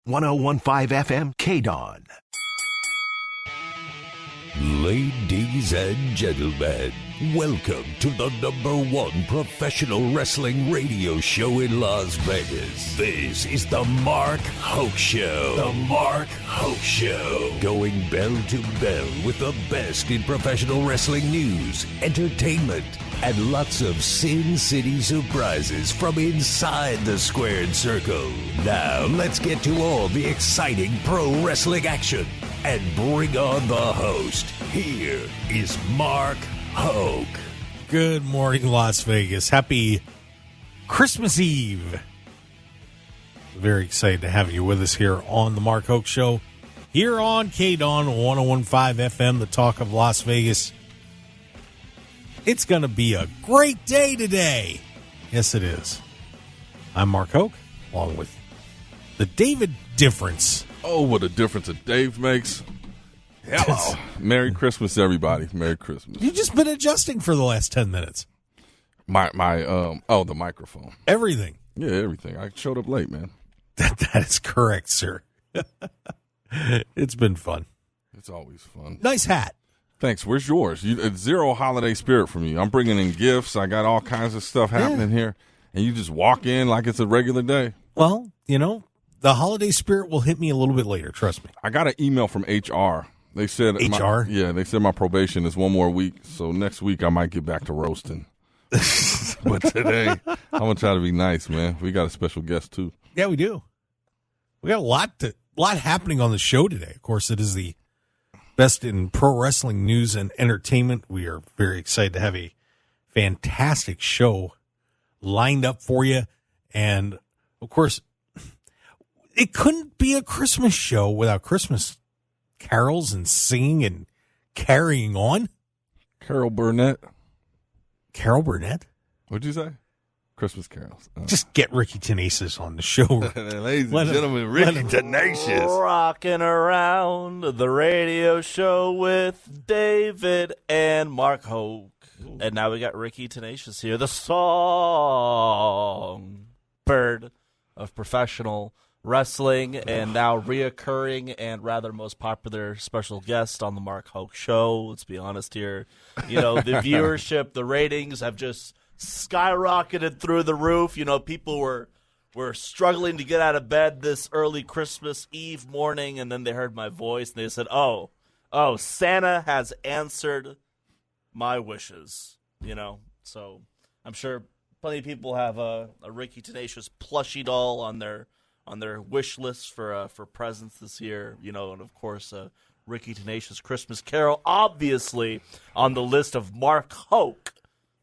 1015 FM KDAWN. Ladies and gentlemen, welcome to the #1 professional wrestling radio show in Las Vegas. This is the Mark Hoke Show. The Mark Hoke Show. Going bell to bell with the best in professional wrestling news, entertainment, and lots of Sin City surprises from inside the squared circle. Now, let's get to all the exciting pro wrestling action and bring on the host. Here is Mark Hoke. Good morning, Las Vegas. Happy Christmas Eve. Very excited to have you with us here on the Mark Hoke Show. Here on KDAWN 1015 FM, the talk of Las Vegas. It's going to be a great day today. Yes, it is. I'm Mark Hoke, along with the David Difference. Oh, what a difference a Dave makes. Hello. Merry Christmas, everybody. Merry Christmas. You've just been adjusting for the last 10 minutes. The microphone. Everything. Yeah, everything. I showed up late, man. That is correct, sir. It's been fun. It's always fun. Nice hat. Thanks. Where's yours? It's zero holiday spirit from you. I'm bringing in gifts. I got all kinds of stuff happening here. And you just walk in like it's a regular day. Well, you know, the holiday spirit will hit me a little bit later. Trust me. I got an email from HR. They said HR? They said my probation is one more week. So next week I might get back to roasting. But today, I'm going to try to be nice, man. We got a special guest, too. Yeah, we do. We got a lot happening on the show today. Of course, it is the best in pro wrestling news and entertainment. We are very excited to have a fantastic show lined up for you. And, of course, it couldn't be a Christmas show without Christmas carols and singing and carrying on. Carol Burnett. Carol Burnett? What'd you say? Christmas carols. Just get Ricky Tenacious on the show. Ladies and gentlemen, Ricky Tenacious. Rocking around the radio show with David and Mark Hoke. And now we got Ricky Tenacious here, the Songbird of professional wrestling, and now reoccurring and rather most popular special guest on the Mark Hoke Show. Let's be honest here. You know, the viewership, the ratings have just skyrocketed through the roof. You know, people were struggling to get out of bed this early Christmas Eve morning, and then they heard my voice, and they said, oh, Santa has answered my wishes, you know. So I'm sure plenty of people have a Ricky Tenacious plushie doll on their wish list for presents this year, you know, and of course Ricky Tenacious Christmas Carol, obviously on the list of Mark Hoke,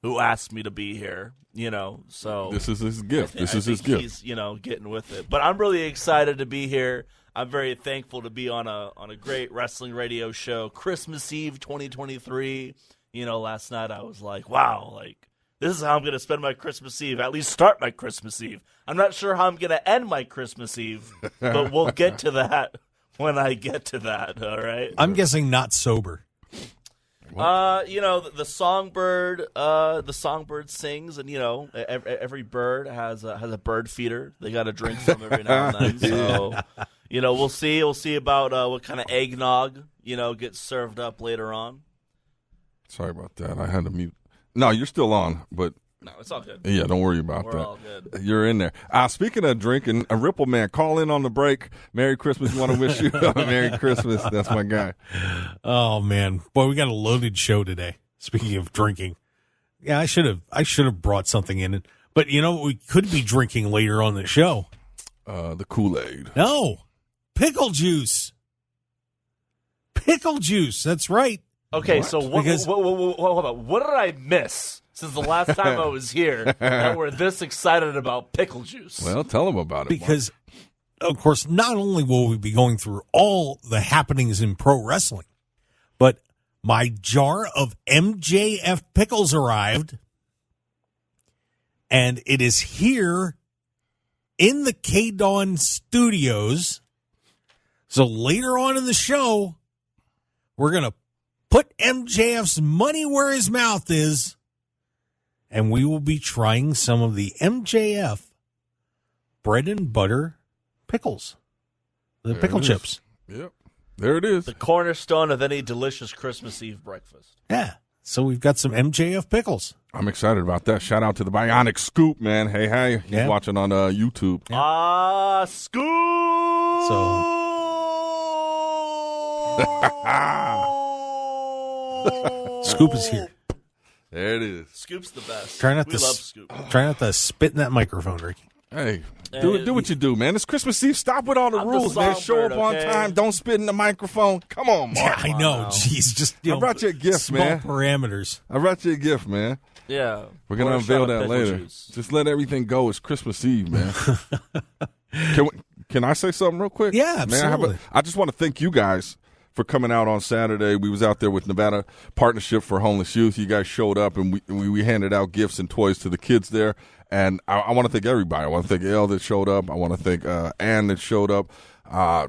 who asked me to be here, you know. So this is his gift. He's, you know, getting with it. But I'm really excited to be here. I'm very thankful to be on a great wrestling radio show. Christmas Eve 2023. You know, last night I was like, wow, like, this is how I'm going to spend my Christmas Eve, at least start my Christmas Eve. I'm not sure how I'm going to end my Christmas Eve, but we'll get to that when I get to that, all right? I'm guessing not sober. You know, the Songbird sings, and, you know, every bird has a bird feeder they got to drink from every now and then. So, you know, we'll see about what kind of eggnog, you know, gets served up later on. Sorry about that. I had to mute. No, you're still on, but no, it's all good. Yeah, don't worry about that. We're all good. You're in there. Speaking of drinking, a Ripple Man, call in on the break. Merry Christmas. We want to wish you a Merry Christmas. That's my guy. Oh man, boy, we got a loaded show today. Speaking of drinking, yeah, I should have brought something in, but you know what we could be drinking later on the show? The Kool-Aid. No, pickle juice. Pickle juice. That's right. Okay, what? So hold on. What did I miss since the last time I was here that we're this excited about pickle juice? Well, tell them about it. Because, of course, not only will we be going through all the happenings in pro wrestling, but my jar of MJF pickles arrived, and it is here in the KDAWN studios. So later on in the show, we're going to put MJF's money where his mouth is, and we will be trying some of the MJF bread and butter pickles. The pickle chips. Yep. There it is. The cornerstone of any delicious Christmas Eve breakfast. Yeah. So we've got some MJF pickles. I'm excited about that. Shout out to the Bionic Scoop, man. Hey. He's watching on YouTube. Scoop! So Scoop is here. There it is. Scoop's the best. We love Scoop. Try not to spit in that microphone, Ricky. Hey, do what you do, man. It's Christmas Eve. Stop with all the rules, man. Show up on time. Don't spit in the microphone. Come on, Mark. Yeah, I know. Jeez, just I brought you a gift, small man. Parameters. I brought you a gift, man. Yeah. We're gonna unveil that later. Just let everything go. It's Christmas Eve, man. Can I say something real quick? Yeah, absolutely. Man, I just want to thank you guys for coming out on Saturday. We was out there with Nevada Partnership for Homeless Youth. You guys showed up, and we handed out gifts and toys to the kids there. And I want to thank everybody. I want to thank Elle that showed up. I want to thank Ann that showed up.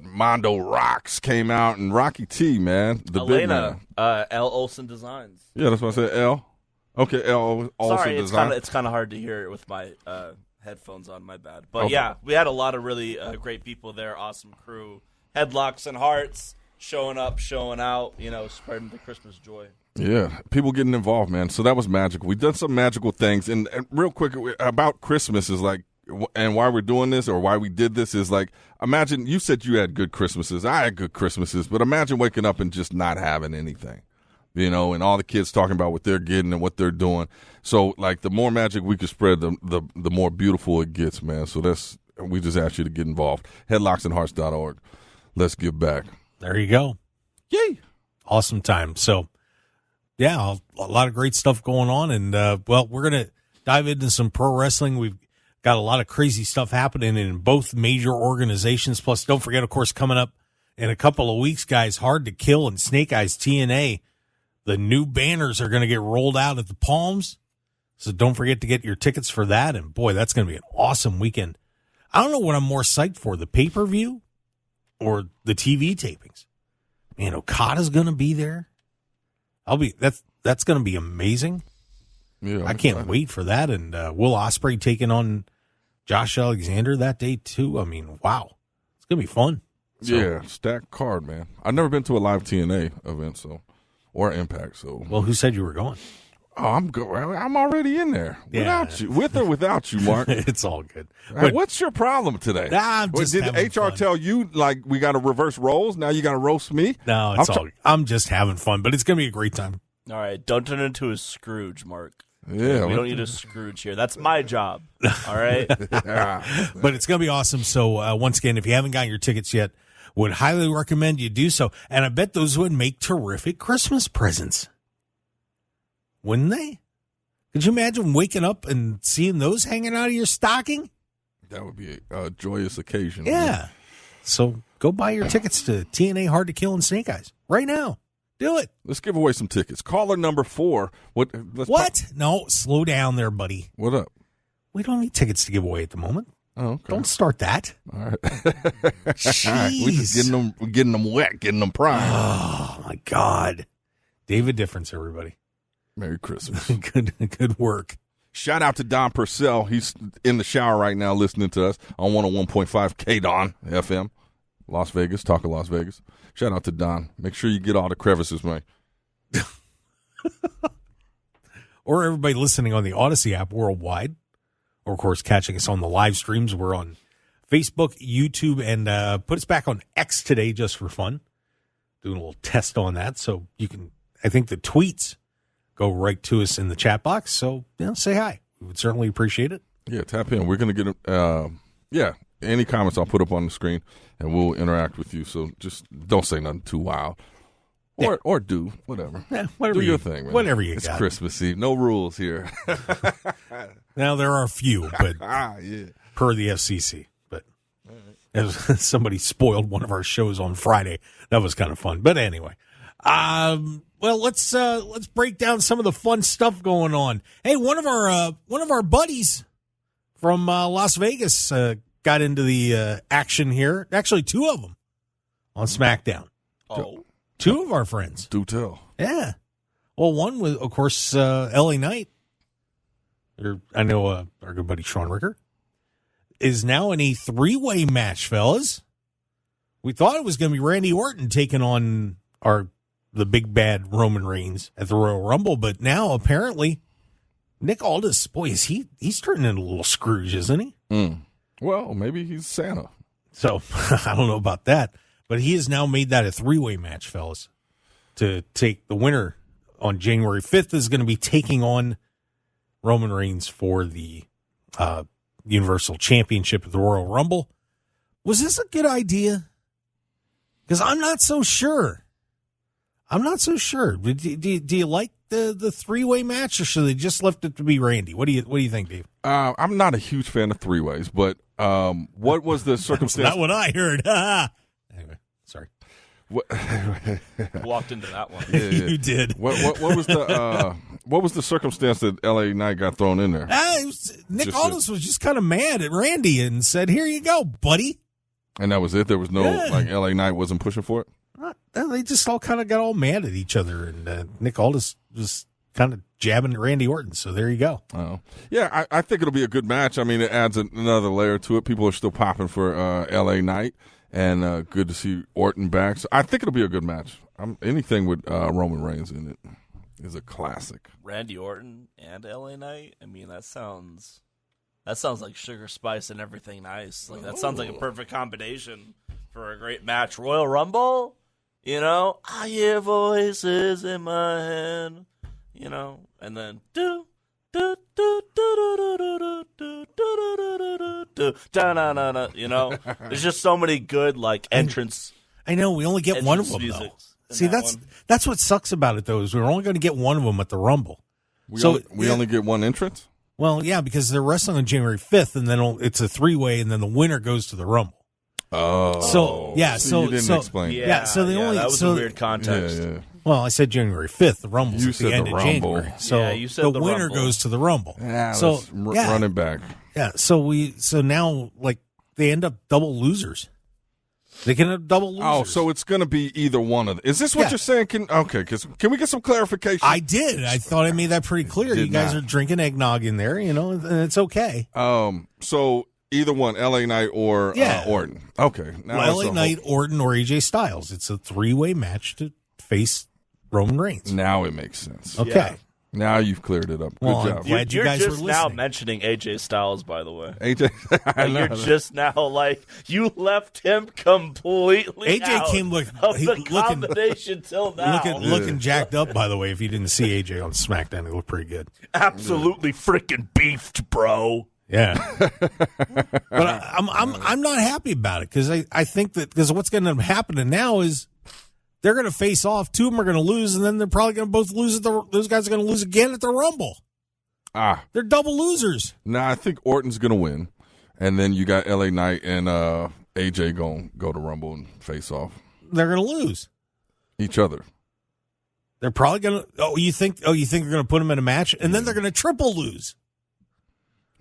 Mondo Rocks came out, and Rocky T, man. The big man. L. Olsen Designs. Yeah, that's what I said, Elle. Okay, Elle Olsen Sorry, Designs. it's kind of hard to hear it with my headphones on. My bad. But yeah, we had a lot of really great people there. Awesome crew. Headlocks and Hearts showing up, showing out. Spreading the Christmas joy. Yeah, people getting involved, man. So that was magical. We've done some magical things. And real quick, about Christmas is like, and why we're doing this or why we did this is like, imagine, you said you had good Christmases. I had good Christmases. But imagine waking up and just not having anything, and all the kids talking about what they're getting and what they're doing. So, like, the more magic we can spread, the more beautiful it gets, man. So we just ask you to get involved. Headlocksandhearts.org. Let's give back. There you go. Yay. Awesome time. So, yeah, a lot of great stuff going on. And, we're going to dive into some pro wrestling. We've got a lot of crazy stuff happening in both major organizations. Plus, don't forget, of course, coming up in a couple of weeks, guys, Hard to Kill and Snake Eyes TNA. The new banners are going to get rolled out at the Palms. So don't forget to get your tickets for that. And, boy, that's going to be an awesome weekend. I don't know what I'm more psyched for, the pay-per-view or the TV tapings. Man, Okada's going to be there. That's going to be amazing. Yeah, I can't wait for that. And Will Ospreay taking on Josh Alexander that day too. I mean, wow, it's going to be fun. So, yeah, stacked card, man. I've never been to a live TNA event, or Impact. So, well, who said you were going? Oh, I'm already in there without you, with or without you, Mark. It's all good. Right, what's your problem today? Did HR tell you like we got to reverse roles? Now you got to roast me? No, I'm just having fun, but it's going to be a great time. All right, don't turn into a Scrooge, Mark. Yeah, we don't need a Scrooge here. That's my job. All right, but it's going to be awesome. So once again, if you haven't gotten your tickets yet, would highly recommend you do so. And I bet those would make terrific Christmas presents. Wouldn't they? Could you imagine waking up and seeing those hanging out of your stocking? That would be a joyous occasion. Yeah. Man. So go buy your tickets to TNA Hard to Kill and Snake Eyes right now. Do it. Let's give away some tickets. Caller number 4. What? No, slow down there, buddy. What up? We don't need tickets to give away at the moment. Oh, okay. Don't start that. All right. Jeez. All right. We just getting them wet, getting them primed. Oh, my God. David Difference, everybody. Merry Christmas. Good work. Shout out to Don Purcell. He's in the shower right now listening to us on 101.5 KDAWN FM. Las Vegas, talk of Las Vegas. Shout out to Don. Make sure you get all the crevices, man. Or everybody listening on the Odyssey app worldwide. Or, of course, catching us on the live streams. We're on Facebook, YouTube, and put us back on X today just for fun. Doing a little test on that. So you can, I think the tweets go right to us in the chat box. So, say hi. We would certainly appreciate it. Yeah, tap in. We're going to get, any comments I'll put up on the screen, and we'll interact with you. So just don't say nothing too wild. Or do, whatever. Yeah, whatever do your thing, man. Whatever you it's got. It's Christmas Eve. No rules here. Now, there are a few, but per the FCC. But somebody spoiled one of our shows on Friday. That was kind of fun. But anyway. Well, let's break down some of the fun stuff going on. Hey, one of our buddies from Las Vegas got into the action here. Actually, 2 of them on SmackDown. Oh, 2 of our friends. Do tell. Yeah. Well, one was, of course, LA Knight. I know our good buddy Sean Ricker is now in a 3-way match, fellas, We thought it was going to be Randy Orton taking on the big bad Roman Reigns at the Royal Rumble, but now apparently Nick Aldis, boy, he's turning into a little Scrooge, isn't he? Well, maybe he's Santa. So I don't know about that, but he has now made that a 3-way match, fellas, to take the winner on January 5th is going to be taking on Roman Reigns for the Universal Championship at the Royal Rumble. Was this a good idea? Because I'm not so sure. Do you like the 3-way match, or should they just left it to be Randy? What do you think, Dave? I'm not a huge fan of 3-ways, but what was the circumstance? That's not what I heard. Anyway, sorry. Walked into that one. Yeah. You did. What was the circumstance that LA Knight got thrown in there? Nick Aldis was just kind of mad at Randy and said, "Here you go, buddy." And that was it. There was no LA Knight wasn't pushing for it. They just all kind of got all mad at each other, and Nick Aldis was kind of jabbing at Randy Orton. So there you go. Oh, yeah. I think it'll be a good match. I mean, it adds another layer to it. People are still popping for LA Knight, and good to see Orton back. So I think it'll be a good match. Anything with Roman Reigns in it is a classic. Randy Orton and LA Knight. I mean, that sounds like sugar, spice, and everything nice. Like that sounds like a perfect combination for a great match. Royal Rumble, I hear voices in my head, and then do do do do do do do do do do do. There's just so many good entrance. I know we only get one of them though. See, that's what sucks about it though, is we're only going to get one of them at the Rumble. We only get one entrance. Well, yeah, because they're wrestling on January 5th, and then it's a 3-way, and then the winner goes to the Rumble. Oh, so yeah, so you didn't explain. Yeah, so that was a weird context. Yeah. Well, I said January 5th. The Rumble's at the end of January. So you said the winner Rumble. goes to the Rumble. Yeah, so let's run it back. Yeah, so now they end up double losers. They can have double losers. Oh, so it's going to be either one of them. Is this what you're saying? Can we get some clarification? I did. I thought I made that pretty clear. You guys are drinking eggnog in there, and it's okay. So either one, LA Knight or Orton. Okay. Now LA Knight, Orton, or AJ Styles. It's a 3-way match to face Roman Reigns. Now it makes sense. Okay. Yeah. Now you've cleared it up. Good Well, job. glad you You're guys just were now listening. mentioning AJ Styles, by the way. AJ, You're just now you left him completely AJ out came of the combination till now. looking jacked up, by the way. If you didn't see AJ on SmackDown, he looked pretty good. Absolutely freaking beefed, bro. Yeah, but I'm not happy about it because I think that because what's going to happen now is they're going to face off. 2 of them are going to lose, and then they're probably going to both lose those guys are going to lose again at the Rumble. They're double losers. Nah, I think Orton's going to win, and then you got LA Knight and AJ going to go to Rumble and face off. They're going to lose each other. They're probably going to. You think they're going to put them in a match, and then they're going to triple lose.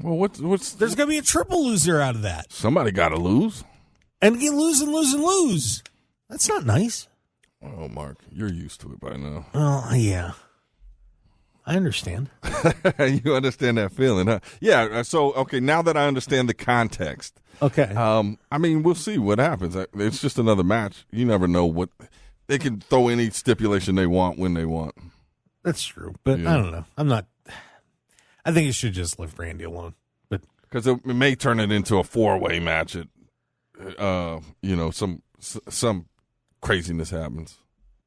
Well, what's there's going to be a triple loser out of that. Somebody got to lose, and you lose and lose and lose. That's not nice. Oh, Mark, you're used to it by now. Oh, yeah. I understand. You understand that feeling, huh? Yeah, so, okay, now that I understand the context. Okay. I mean, we'll see what happens. It's just another match. You never know what – they can throw any stipulation they want when they want. That's true, but I don't know. I'm not – I think it should just leave Randy alone. Because it may turn it into a 4-way match at, some – craziness happens.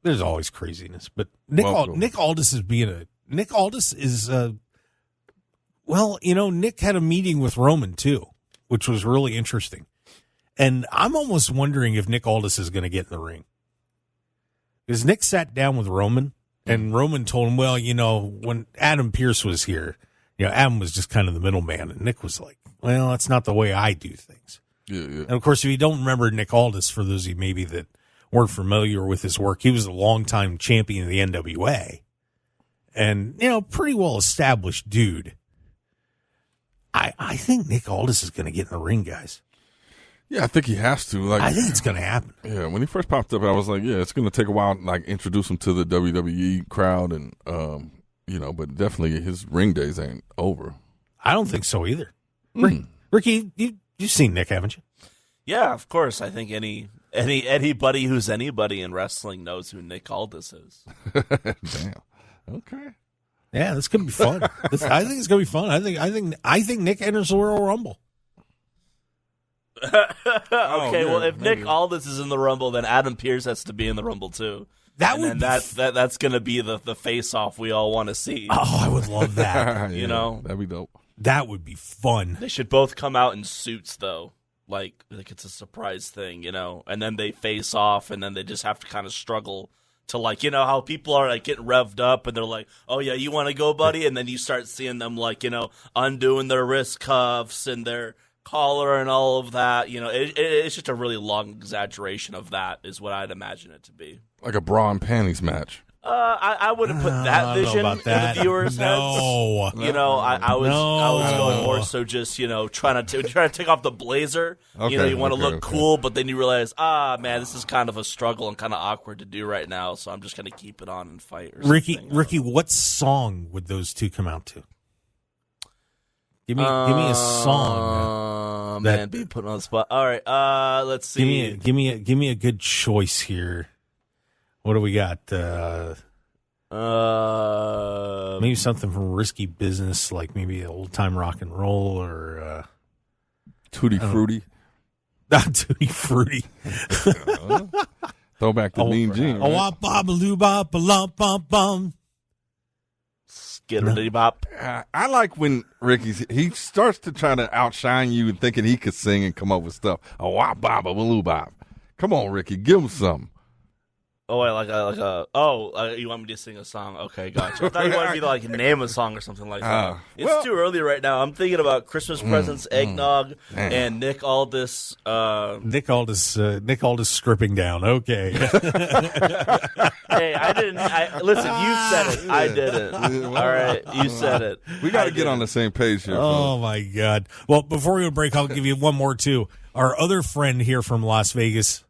There's always craziness, but Nick Aldis is Nick Aldis is Nick had a meeting with Roman too, which was really interesting, and I'm almost wondering if Nick Aldis is going to get in the ring because Nick sat down with Roman and Roman told him, well, when Adam Pearce was here, Adam was just kind of the middleman, and Nick was like, well, that's not the way I do things. Yeah. And of course, if you don't remember Nick Aldis, for those of you maybe that weren't familiar with his work, he was a longtime champion of the NWA and, pretty well established dude. I think Nick Aldis is going to get in the ring, guys. Yeah, I think he has to. I think it's going to happen. Yeah, when he first popped up, I was like, yeah, it's going to take a while to introduce him to the WWE crowd and, but definitely his ring days ain't over. I don't think so either. Ricky, you've seen Nick, haven't you? Yeah, of course. I think anybody who's anybody in wrestling knows who Nick Aldis is. Damn. Okay. Yeah, this could be fun. I think it's gonna be fun. I think Nick enters the Royal Rumble. Okay, well, if maybe. Nick Aldis is in the Rumble, then Adam Pearce has to be in the Rumble too. That's going to be the face-off we all want to see. Oh, I would love that. You know, that'd be dope. That would be fun. They should both come out in suits though, like it's a surprise thing, you know, and then they face off, and then they just have to kind of struggle to, like, you know how people are like getting revved up and they're like, oh yeah, you want to go, buddy, and then you start seeing them, like, you know, undoing their wrist cuffs and their collar and all of that. You know, it's just a really long exaggeration of that is what I'd imagine it to be. Like a bra and panties match. I wouldn't put that vision in the viewers' heads. You know, I was going more so just, you know, trying to take off the blazer. Okay, you know, you want to look cool, but then you realize, man, this is kind of a struggle and kind of awkward to do right now, so I'm just going to keep it on and fight. Or Ricky, what song would those two come out to? Give me a song. Man, being put on the spot. All right, let's see. Give me a good choice here. What do we got? Maybe something from Risky Business, like maybe old time rock and roll, or Tutti Frutti. Not Tutti Frutti. Throw back the Mean Gene. Oh, right? Skiddly bop. I like when he starts to try to outshine you and thinking he could sing and come up with stuff. Oh, wop bop a baloo bop. Come on, Ricky, give him something. Oh, you want me to sing a song? Okay, gotcha. I thought you wanted me to, like, name a song or something like that. It's too early right now. I'm thinking about Christmas presents, eggnog, and Nick Aldis. Nick Aldis stripping down. Okay. Hey, I didn't. Listen, you said it. I didn't. All right, you said it. We got to get on the same page here. Oh, my God. Well, before we go to break, I'll give you one more, too. Our other friend here from Las Vegas,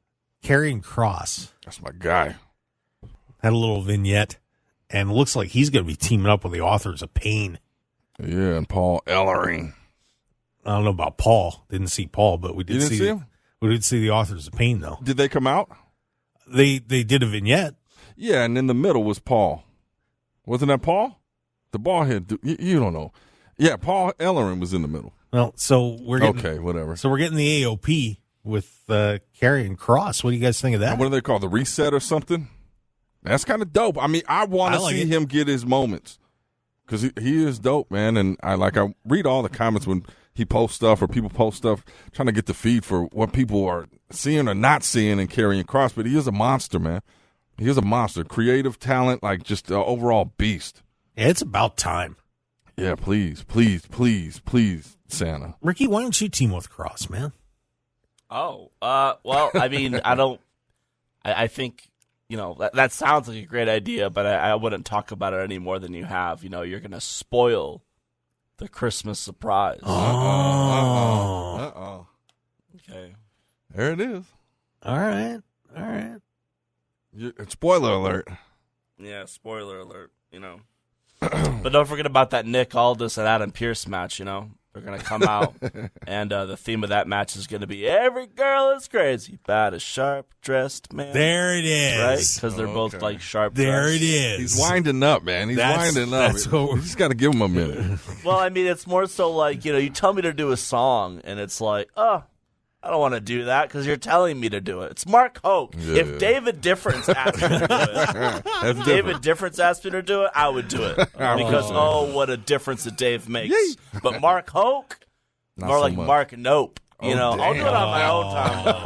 Karrion Kross. That's my guy. Had a little vignette, and looks like he's going to be teaming up with the Authors of Pain. Yeah, and Paul Ellering. I don't know about Paul. Didn't see Paul, but we did see him. We did see the Authors of Pain, though. Did they come out? They did a vignette. Yeah, and in the middle was Paul. Wasn't that Paul? The bald head dude. You don't know. Yeah, Paul Ellering was in the middle. Well, so we're getting, okay, whatever. So we're getting the AOP with Karrion Kross. What do you guys think of that? What do they call the reset or something? That's kind of dope. I mean, I want to see him get his moments because he is dope, man. And I read all the comments when he posts stuff or people post stuff, trying to get the feed for what people are seeing or not seeing in Karrion Kross. But he is a monster, man. He is a monster. Creative talent, like just an overall beast. Yeah, it's about time. Yeah, please, Santa. Ricky, why don't you team with Kross, man? Oh, well, I mean, I think, you know, that sounds like a great idea, but I wouldn't talk about it any more than you have. You know, you're going to spoil the Christmas surprise. Oh. Okay. There it is. All right. Spoiler alert. Yeah, spoiler alert, you know. But don't forget about that Nick Aldis and Adam Pearce match, you know. They're going to come out, and the theme of that match is going to be every girl is crazy about a sharp-dressed man. There it is. Right? Because they're both, like, sharp-dressed. There it is. He's winding up, man. He's winding up. You just got to give him a minute. Well, I mean, it's more so like, you know, you tell me to do a song, and it's like, oh, I don't want to do that because you're telling me to do it. It's Mark Hoke. Yeah. If David Difference asked me to do it, I would do it. Because, what a difference that Dave makes. Yay. But Mark Hoke, more so like much. Mark Nope. You know, damn. I'll do it on my own time, though.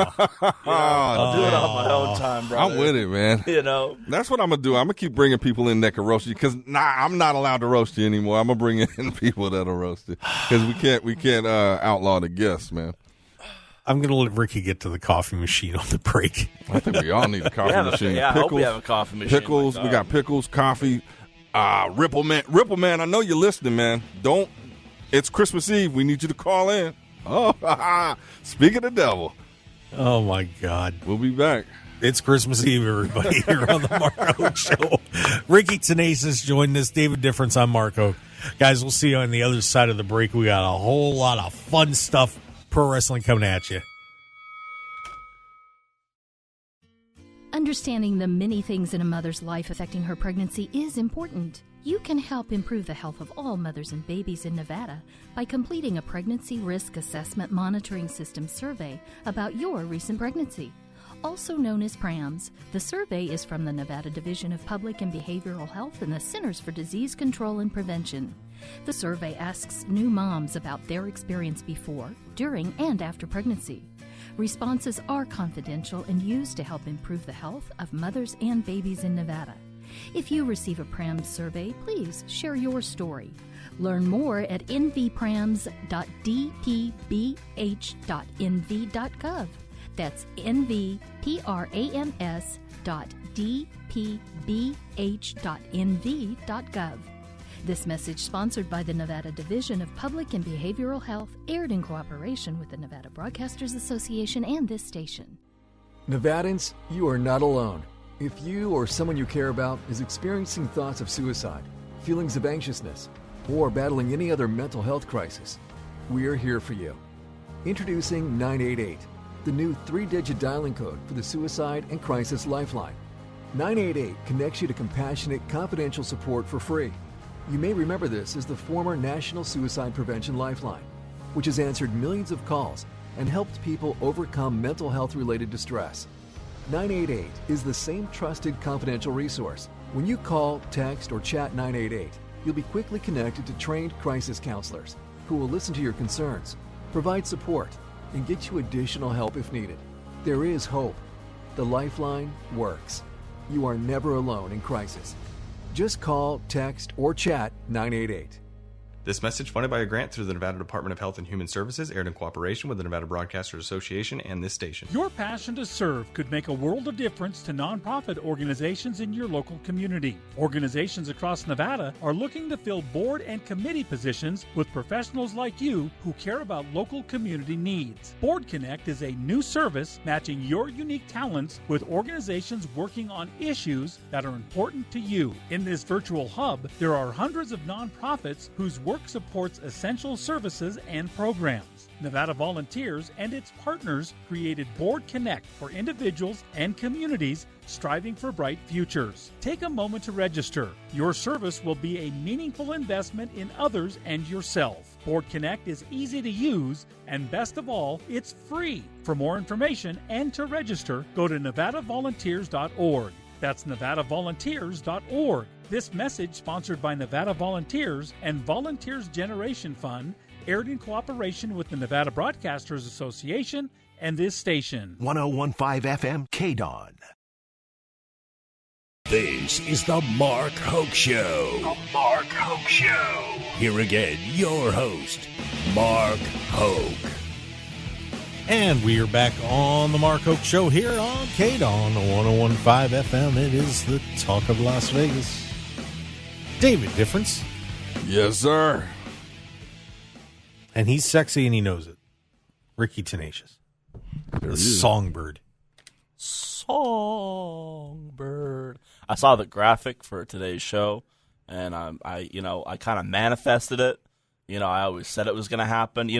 I'll do it on my own time, brother. I'm with it, man. You know? That's what I'm going to do. I'm going to keep bringing people in that can roast you because I'm not allowed to roast you anymore. I'm going to bring in people that'll roast you because we can't outlaw the guests, man. I'm going to let Ricky get to the coffee machine on the break. I think we all need a coffee machine. Yeah, pickles, I hope we have a coffee machine. Pickles, we got pickles, coffee. Ripple Man, I know you're listening, man. It's Christmas Eve. We need you to call in. Oh, speak of the devil. Oh, my God. We'll be back. It's Christmas Eve, everybody, here on the Mark Hoke Show. Ricky Tenacious joined us. David Difference, I'm Mark Hoke. Guys, we'll see you on the other side of the break. We got a whole lot of fun stuff. Pro wrestling coming at you. Understanding the many things in a mother's life affecting her pregnancy is important. You can help improve the health of all mothers and babies in Nevada by completing a Pregnancy Risk Assessment Monitoring System survey about your recent pregnancy. Also known as PRAMS, the survey is from the Nevada Division of Public and Behavioral Health and the Centers for Disease Control and Prevention. The survey asks new moms about their experience before, during, and after pregnancy. Responses are confidential and used to help improve the health of mothers and babies in Nevada. If you receive a PRAMS survey, please share your story. Learn more at nvprams.dpbh.nv.gov. That's nvprams.dpbh.nv.gov. This message sponsored by the Nevada Division of Public and Behavioral Health, aired in cooperation with the Nevada Broadcasters Association and this station. Nevadans, you are not alone. If you or someone you care about is experiencing thoughts of suicide, feelings of anxiousness, or battling any other mental health crisis, we are here for you. Introducing 988, the new 3-digit dialing code for the Suicide and Crisis Lifeline. 988 connects you to compassionate, confidential support for free. You may remember this as the former National Suicide Prevention Lifeline, which has answered millions of calls and helped people overcome mental health-related distress. 988 is the same trusted, confidential resource. When you call, text, or chat 988, you'll be quickly connected to trained crisis counselors who will listen to your concerns, provide support, and get you additional help if needed. There is hope. The Lifeline works. You are never alone in crisis. Just call, text, or chat 988. This message funded by a grant through the Nevada Department of Health and Human Services, aired in cooperation with the Nevada Broadcasters Association and this station. Your passion to serve could make a world of difference to nonprofit organizations in your local community. Organizations across Nevada are looking to fill board and committee positions with professionals like you who care about local community needs. Board Connect is a new service matching your unique talents with organizations working on issues that are important to you. In this virtual hub, there are hundreds of nonprofits whose work supports essential services and programs. Nevada Volunteers and its partners created Board Connect for individuals and communities striving for bright futures. Take a moment to register. Your service will be a meaningful investment in others and yourself. Board Connect is easy to use, and best of all, it's free. For more information and to register, go to nevadavolunteers.org. That's nevadavolunteers.org. This message, sponsored by Nevada Volunteers and Volunteers Generation Fund, aired in cooperation with the Nevada Broadcasters Association and this station. 1015 FM KDAWN. This is the Mark Hoke Show. The Mark Hoke Show. Here again, your host, Mark Hoke. And we are back on the Mark Hoke Show here on KDAWN 1015 FM. It is the talk of Las Vegas. David Difference. Yes, sir. And he's sexy and he knows it. Ricky Tenacious. The Songbird. Songbird. I saw the graphic for today's show, and I kind of manifested it. I always said it was going to happen.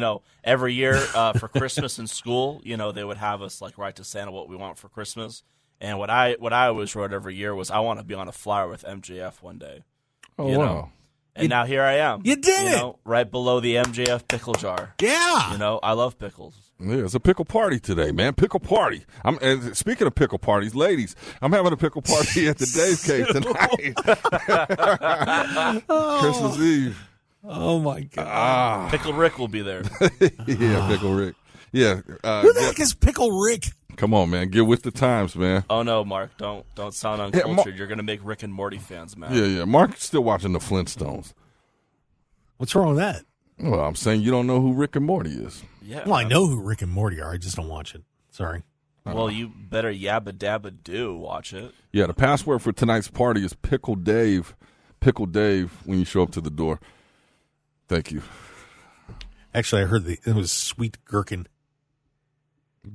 Every year for Christmas in school, they would have us write to Santa what we want for Christmas. And what I always wrote every year was, I want to be on a flyer with MJF one day. Oh, wow. And now here I am. You did it. Right below the MJF pickle jar. Yeah. I love pickles. Yeah, it's a pickle party today, man. Pickle party. And speaking of pickle parties, ladies, I'm having a pickle party at the Dave Cave tonight. Christmas Eve. Oh, my God. Pickle Rick will be there. Yeah, Pickle Rick. Yeah. Who the heck is Pickle Rick? Come on, man. Get with the times, man. Oh, no, Mark. Don't sound uncultured. You're going to make Rick and Morty fans mad. Yeah. Mark's still watching the Flintstones. What's wrong with that? Well, I'm saying you don't know who Rick and Morty is. Yeah. Well, I know who Rick and Morty are. I just don't watch it. Sorry. Well, you better yabba dabba do watch it. Yeah, the password for tonight's party is Pickle Dave. Pickle Dave when you show up to the door. Thank you. Actually, I heard it was Sweet Gherkin.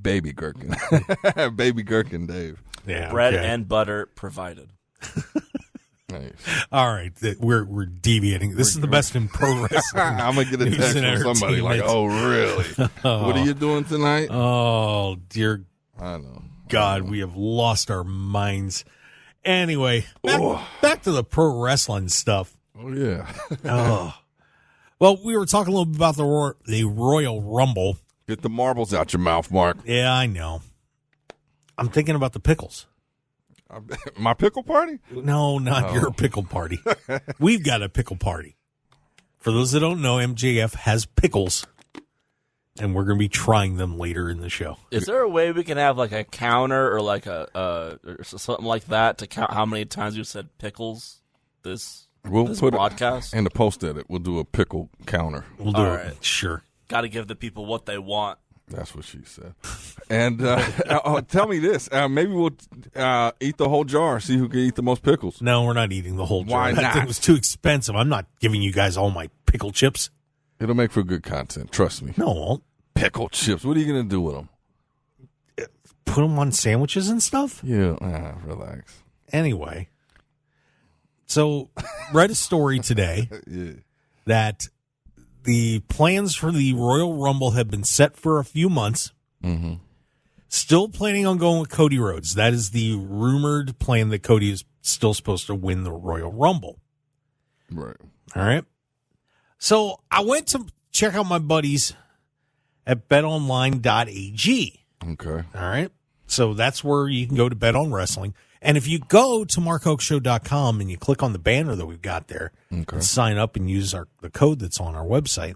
Baby Gherkin. Baby Gherkin Dave. Yeah. Bread and butter provided. Nice. All right. We're deviating. This is the best in pro wrestling. I'm going to get a text from somebody like, oh, really? What are you doing tonight? Oh, dear. I know. God, we have lost our minds. Anyway, back to the pro wrestling stuff. Oh, yeah. Well, we were talking a little bit about the Royal Rumble. Get the marbles out your mouth, Mark. Yeah, I know. I'm thinking about the pickles. My pickle party? No, not your pickle party. We've got a pickle party. For those that don't know, MJF has pickles, and we're going to be trying them later in the show. Is there a way we can have like a counter or like or something like that to count how many times you said pickles this broadcast? In the post edit, we'll do a pickle counter. We'll do it. Sure. Got to give the people what they want. That's what she said. And tell me this. Maybe we'll eat the whole jar, see who can eat the most pickles. No, we're not eating the whole jar. Why not? That thing was too expensive. I'm not giving you guys all my pickle chips. It'll make for good content. Trust me. No, it won't. Pickle chips. What are you going to do with them? Put them on sandwiches and stuff? Yeah, relax. Anyway. So, read a story today that the plans for the Royal Rumble have been set for a few months. Mm-hmm. Still planning on going with Cody Rhodes. That is the rumored plan that Cody is still supposed to win the Royal Rumble. Right. All right. So I went to check out my buddies at betonline.ag. Okay. All right. So that's where you can go to bet on wrestling. And if you go to markhokeshow.com and you click on the banner that we've got there and sign up and use the code that's on our website,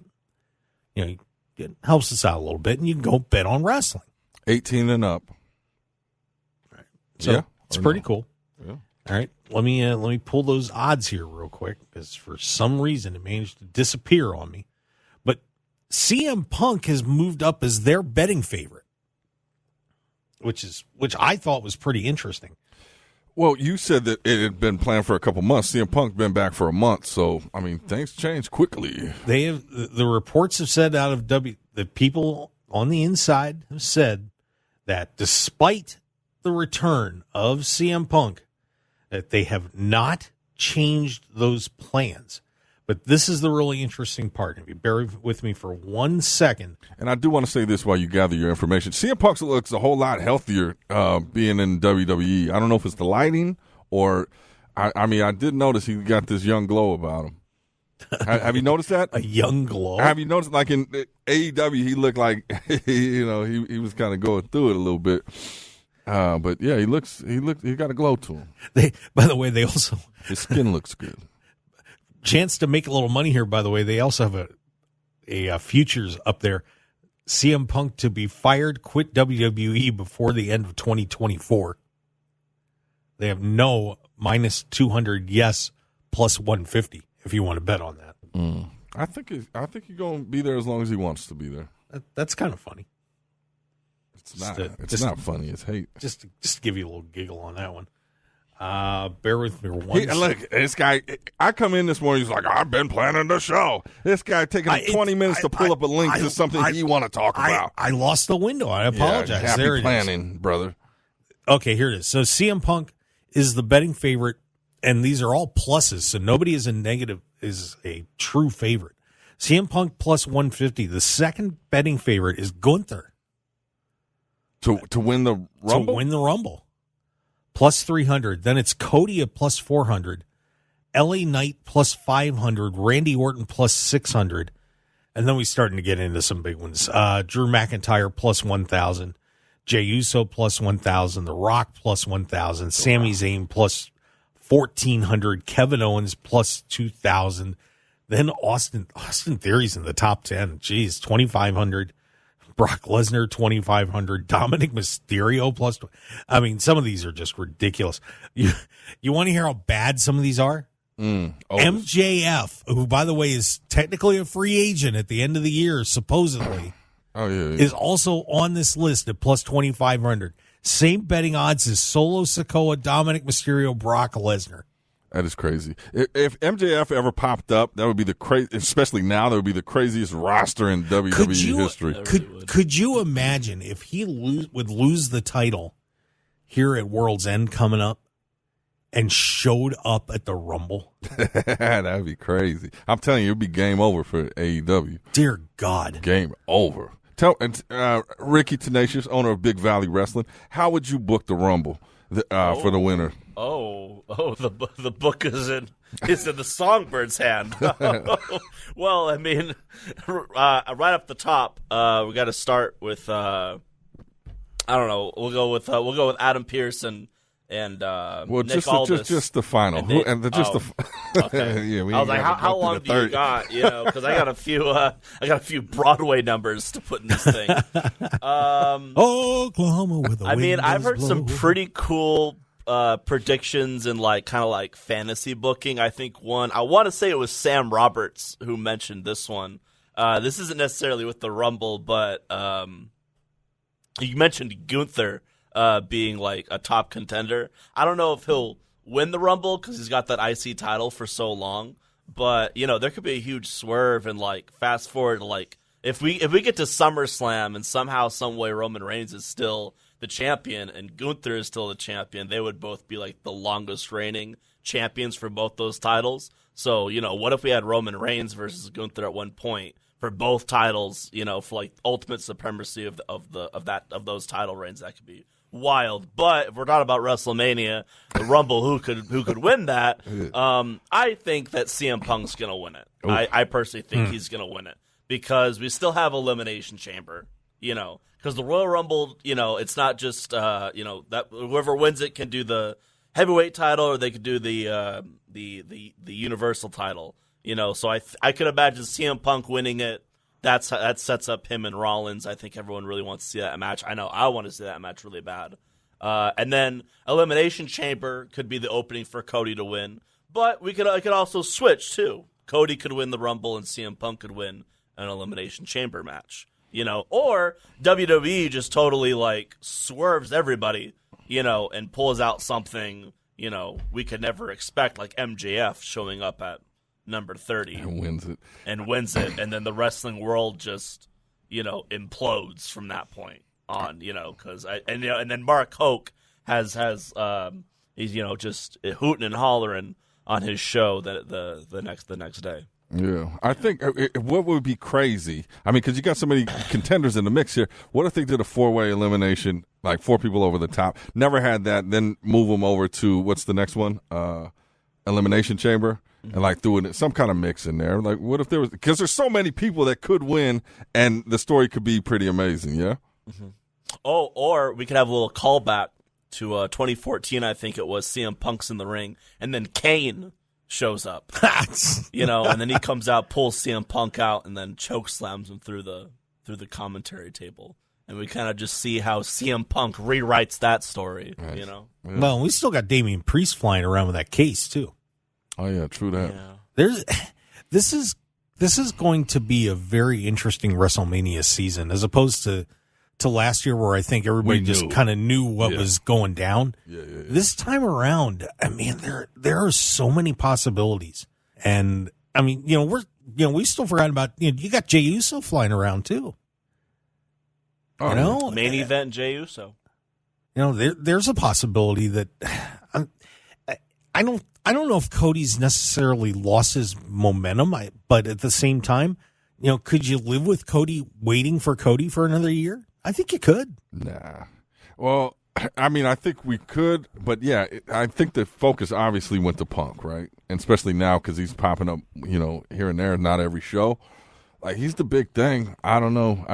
it helps us out a little bit, and you can go bet on wrestling. 18 and up. Right. So it's pretty cool. Yeah. All right. Let me pull those odds here real quick, because for some reason it managed to disappear on me. But CM Punk has moved up as their betting favorite, which I thought was pretty interesting. Well, you said that it had been planned for a couple months. CM Punk's been back for a month, so I mean things change quickly. They have the reports have said out of the people on the inside have said that despite the return of CM Punk, that they have not changed those plans. But this is the really interesting part. If you bear with me for 1 second. And I do want to say this while you gather your information. CM Punk looks a whole lot healthier being in WWE. I don't know if it's the lighting or, I mean, I did notice he got this young glow about him. Have you noticed that? A young glow? Have you noticed, like in AEW, he looked like, he was kind of going through it a little bit. But yeah, he got a glow to him. By the way, his skin looks good. Chance to make a little money here, by the way. They also have a futures up there. CM Punk to be fired, quit WWE before the end of 2024. They have no minus 200, yes, plus 150 if you want to bet on that. I think he's going to be there as long as he wants to be there. That's kind of funny. It's not funny. It's hate. Just to give you a little giggle on that one. Bear with me one second. Look, this guy, I come in this morning, he's like, I've been planning the show. This guy taking 20 minutes to pull up a link to something he want to talk about. I lost the window. I apologize. Happy there planning, brother. Okay, here it is. So CM Punk is the betting favorite, and these are all pluses, so nobody is a true favorite. CM Punk plus 150. The second betting favorite is Gunther. To win the Rumble? To win the Rumble. Plus 300. Then it's Cody at plus 400. LA Knight plus 500. Randy Orton plus 600. And then we're starting to get into some big ones. Drew McIntyre plus 1,000. Jey Uso plus 1,000. The Rock plus 1,000. Sami Zayn plus 1,400. Kevin Owens plus 2,000. Then Austin Theory's in the top 10. Jeez, 2,500. Brock Lesnar, 2,500. Dominic Mysterio plus. I mean, some of these are just ridiculous. You want to hear how bad some of these are? MJF, who, by the way, is technically a free agent at the end of the year, supposedly, is also on this list at plus 2,500. Same betting odds as Solo Sikoa, Dominic Mysterio, Brock Lesnar. That is crazy. If MJF ever popped up, that would be especially now, that would be the craziest roster in WWE history. Could you imagine if he would lose the title here at World's End coming up and showed up at the Rumble? That would be crazy. I'm telling you, it would be game over for AEW. Dear God. Game over. Tell Ricky Tenacious, owner of Big Valley Wrestling, how would you book the Rumble for the winner? The book is in the Songbird's hand. Well, I mean, right off the top, we got to start with I don't know. We'll go with Adam Pearce and Nick Aldis. just the final. Okay. Yeah, I was like, how long do you got? You know, because I got a few Broadway numbers to put in this thing. Oklahoma with I mean, I've heard some pretty cool predictions and kind of like fantasy booking. I think I want to say it was Sam Roberts who mentioned this one. This isn't necessarily with the Rumble, but you mentioned Gunther being like a top contender. I don't know if he'll win the Rumble because he's got that IC title for so long, but there could be a huge swerve and fast forward if we get to SummerSlam and somehow some way Roman Reigns is still the champion and Gunther is still the champion, they would both be the longest reigning champions for both those titles. So what if we had Roman Reigns versus Gunther at one point for both titles, for ultimate supremacy of those title reigns? That could be wild. But if we're talking about WrestleMania, the Rumble, who could win that? I think that CM Punk's gonna win it. I personally think he's gonna win it because we still have Elimination Chamber. Because the Royal Rumble, it's not just that whoever wins it can do the heavyweight title or they could do the Universal title. So I could imagine CM Punk winning it. That sets up him and Rollins. I think everyone really wants to see that match. I know I want to see that match really bad. And then Elimination Chamber could be the opening for Cody to win. But I could also switch too. Cody could win the Rumble and CM Punk could win an Elimination Chamber match. Or WWE just totally swerves everybody, and pulls out something, we could never expect, like MJF showing up at number 30 and wins it, and then the wrestling world just implodes from that point on, because and then Mark Hoke has he's just hooting and hollering on his show the next day. Yeah, I think what would be crazy, because you got so many contenders in the mix here. What if they did a 4-way elimination, 4 people over the top? Never had that. Then move them over to what's the next one? Elimination Chamber, and threw in some kind of mix in there. What if there was? Because there's so many people that could win, and the story could be pretty amazing. Yeah. Mm-hmm. Oh, or we could have a little callback to 2014. I think it was CM Punk's in the ring, and then Kane shows up, and then he comes out, pulls CM Punk out, and then choke slams him through the commentary table, and we kind of just see how CM Punk rewrites that story. Right. Yeah. Well, we still got Damian Priest flying around with that case too. Oh yeah, true that. Yeah. This is going to be a very interesting WrestleMania season as opposed to last year where I think everybody just kind of knew what was going down. Yeah. This time around, there are so many possibilities. And we still forgot about, you got Jey Uso flying around too. Main event Jey Uso. There's a possibility that I don't know if Cody's necessarily lost his momentum, but at the same time, could you live with Cody waiting for Cody for another year? I think you could. Nah. Well, I think we could, but yeah, I think the focus obviously went to Punk, right? And especially now because he's popping up, here and there, not every show. He's the big thing. I don't know.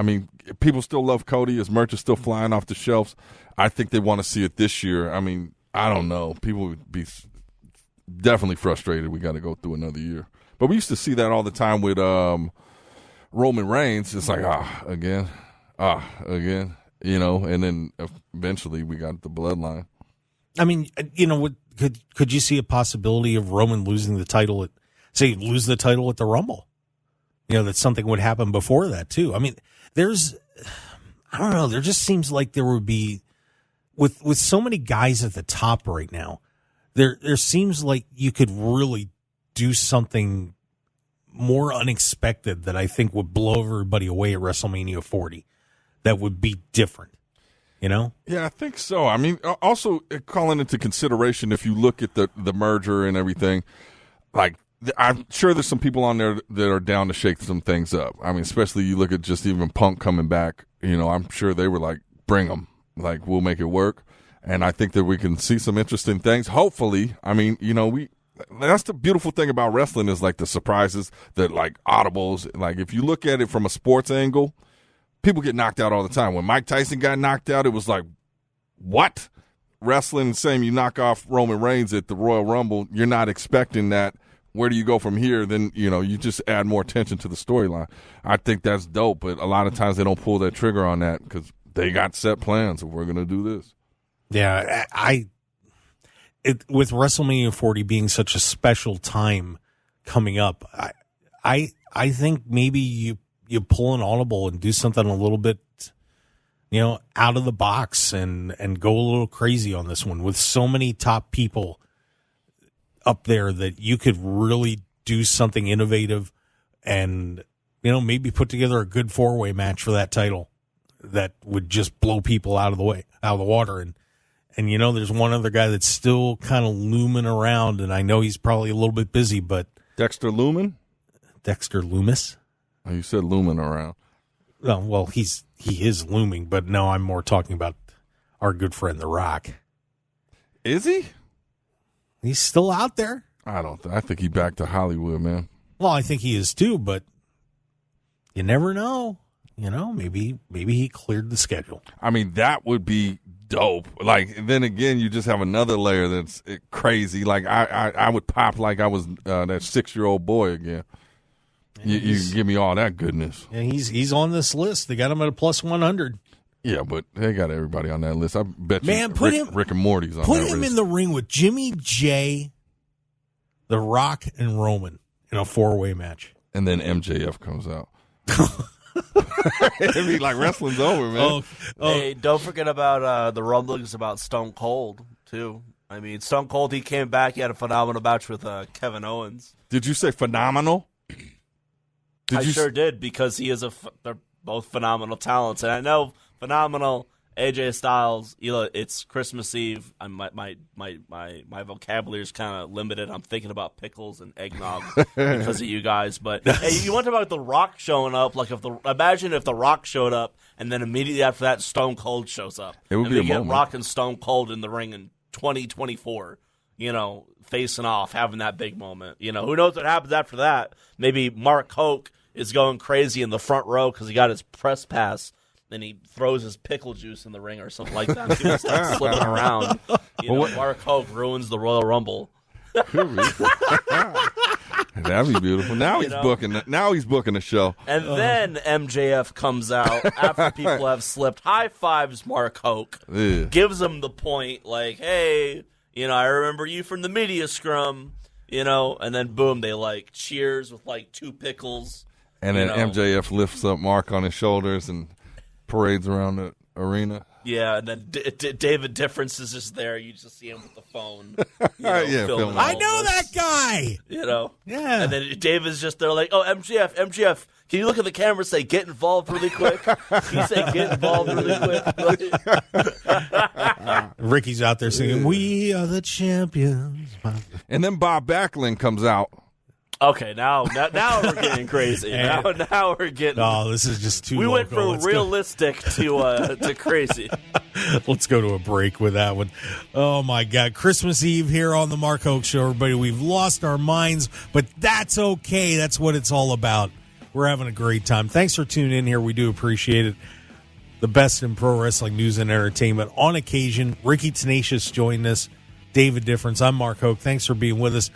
People still love Cody. His merch is still flying off the shelves. I think they want to see it this year. I don't know. People would be definitely frustrated. We got to go through another year. But we used to see that all the time with Roman Reigns. It's again, and then eventually we got the bloodline. Could you see a possibility of Roman losing the title lose the title at the Rumble? That something would happen before that too. I don't know. There just seems like there would be, with so many guys at the top right now, there seems like you could really do something more unexpected that I think would blow everybody away at WrestleMania 40. That would be different, Yeah, I think so. Also calling into consideration, if you look at the merger and everything, I'm sure there's some people on there that are down to shake some things up. I mean, especially you look at just even Punk coming back. I'm sure they were like, bring them. Like, we'll make it work. And I think that we can see some interesting things. Hopefully, I mean, that's the beautiful thing about wrestling is like the surprises, that like audibles. Like if you look at it from a sports angle, people get knocked out all the time. When Mike Tyson got knocked out, it was like, what? Wrestling, same, you knock off Roman Reigns at the Royal Rumble, you're not expecting that. Where do you go from here? Then, you just add more attention to the storyline. I think that's dope, but a lot of times they don't pull that trigger on that because they got set plans of we're going to do this. Yeah, with WrestleMania 40 being such a special time coming up, I think maybe you pull an audible and do something a little bit, out of the box and go a little crazy on this one with so many top people up there that you could really do something innovative and, maybe put together a good 4-way match for that title that would just blow people out of the water. And there's one other guy that's still kind of looming around, and I know he's probably a little bit busy, but Dexter Loomis? Oh, you said looming around. Oh, well, he is looming, but no, I'm more talking about our good friend The Rock. Is he? He's still out there. I think he's back to Hollywood, man. Well, I think he is too, but you never know. Maybe he cleared the schedule. I mean, that would be dope. Like, then again, you just have another layer that's crazy. Like, I would pop like I was that 6-year-old boy again. You give me all that goodness. And he's on this list. They got him at a plus 100. Yeah, but they got everybody on that list. I bet you Rick and Morty's on that list. Put him in the ring with Jimmy J, The Rock, and Roman in a 4-way match. And then MJF comes out. I mean, like, wrestling's over, man. Hey, don't forget about the rumblings about Stone Cold, too. I mean, Stone Cold, he came back. He had a phenomenal match with Kevin Owens. Did you say phenomenal? I sure did, because they're both phenomenal talents. And I know phenomenal AJ Styles, it's Christmas Eve. My vocabulary is kind of limited. I'm thinking about pickles and eggnog because of you guys. But hey, you want about The Rock showing up? Like, imagine if The Rock showed up, and then immediately after that, Stone Cold shows up. It would be a moment. Get Rock and Stone Cold in the ring in 2024. Facing off, having that big moment. Who knows what happens after that? Maybe Mark Hoke is going crazy in the front row because he got his press pass. Then he throws his pickle juice in the ring or something like that. People start slipping around. Mark Hoke ruins the Royal Rumble. That'd be beautiful. Now he's booking. Now he's booking a show. And then MJF comes out after people have slipped. High fives Mark Hoke. Gives him the point, like, hey, I remember you from the media scrum. And then boom, they like cheers with like 2 pickles. And then MJF lifts up Mark on his shoulders and parades around the arena. Yeah, and then David Difference is just there. You just see him with the phone. Filming. I know that guy. Yeah. And then David's just there like, oh, MJF, can you look at the camera and say, get involved really quick? Can you say, get involved really quick? Ricky's out there singing, we are the champions. And then Bob Backlund comes out. Okay, now we're getting crazy. Now we're getting. Oh, this is just too. We went from realistic to crazy. Let's go to a break with that one. Oh my God, Christmas Eve here on the Mark Hoke Show, everybody. We've lost our minds, but that's okay. That's what it's all about. We're having a great time. Thanks for tuning in here. We do appreciate it. The best in pro wrestling news and entertainment on occasion. Ricky Tenacious joined us. David Difference. I'm Mark Hoke. Thanks for being with us.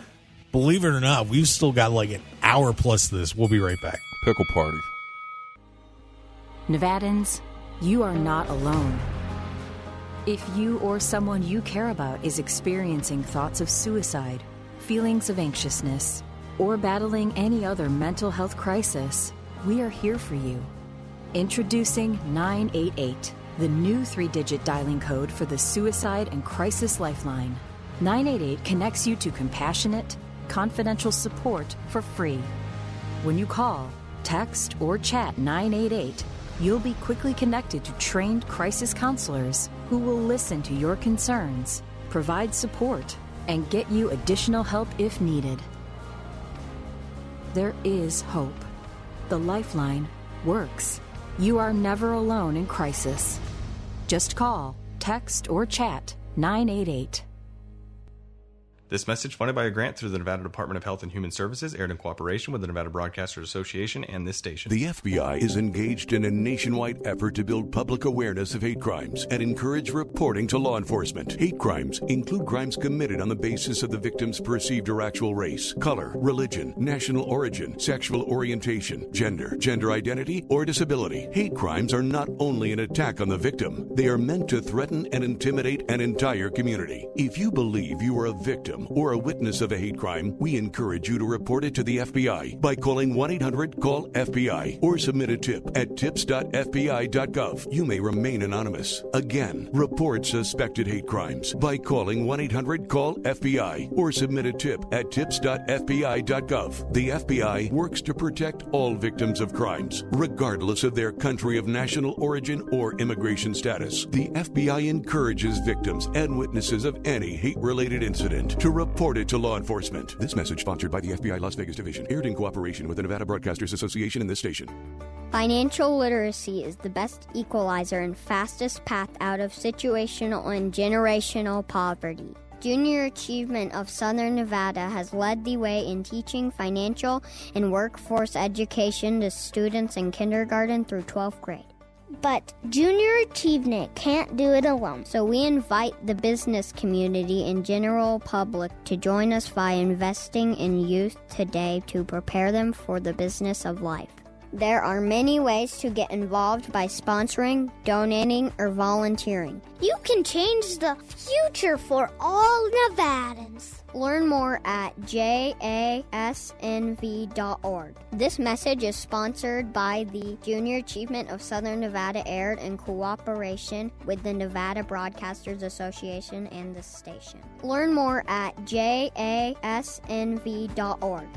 Believe it or not, we've still got like an hour plus to this. We'll be right back. Pickle party. Nevadans, you are not alone. If you or someone you care about is experiencing thoughts of suicide, feelings of anxiousness, or battling any other mental health crisis, we are here for you. Introducing 988, the new 3-digit dialing code for the Suicide and Crisis Lifeline. 988 connects you to compassionate, confidential support for free. When you call, text, or chat 988, you'll be quickly connected to trained crisis counselors who will listen to your concerns, provide support, and get you additional help if needed. there is hope. The Lifeline works. You are never alone in crisis. Just call, text, or chat 988. This message funded by a grant through the Nevada Department of Health and Human Services, aired in cooperation with the Nevada Broadcasters Association and this station. The FBI is engaged in a nationwide effort to build public awareness of hate crimes and encourage reporting to law enforcement. Hate crimes include crimes committed on the basis of the victim's perceived or actual race, color, religion, national origin, sexual orientation, gender identity, or disability. Hate crimes are not only an attack on the victim, they are meant to threaten and intimidate an entire community. If you believe you are a victim or a witness of a hate crime, we encourage you to report it to the FBI by calling 1-800-CALL-FBI or submit a tip at tips.fbi.gov. You may remain anonymous. Again, report suspected hate crimes by calling 1-800-CALL-FBI or submit a tip at tips.fbi.gov. The FBI works to protect all victims of crimes, regardless of their country of national origin or immigration status. The FBI encourages victims and witnesses of any hate-related incident to report it to law enforcement. This message sponsored by the FBI Las Vegas Division, aired in cooperation with the Nevada Broadcasters Association and this station. Financial literacy is the best equalizer and fastest path out of situational and generational poverty. Junior Achievement of Southern Nevada has led the way in teaching financial and workforce education to students in kindergarten through 12th grade. But Junior Achievement can't do it alone, so we invite the business community and general public to join us by investing in youth today to prepare them for the business of life. There are many ways to get involved by sponsoring, donating, or volunteering. You can change the future for all Nevadans. Learn more at jasnv.org. This message is sponsored by the Junior Achievement of Southern Nevada, aired in cooperation with the Nevada Broadcasters Association and this station. Learn more at jasnv.org.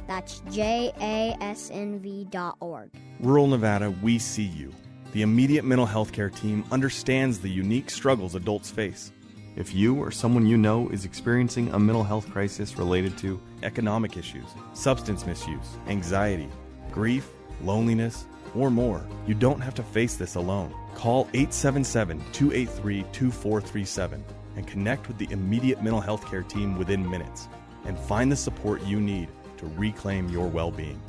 That's jasnv.org. Rural Nevada, we see you. The immediate mental health care team understands the unique struggles adults face. If you or someone you know is experiencing a mental health crisis related to economic issues, substance misuse, anxiety, grief, loneliness, or more, you don't have to face this alone. Call 877-283-2437 and connect with the immediate mental health care team within minutes and find the support you need to reclaim your well-being.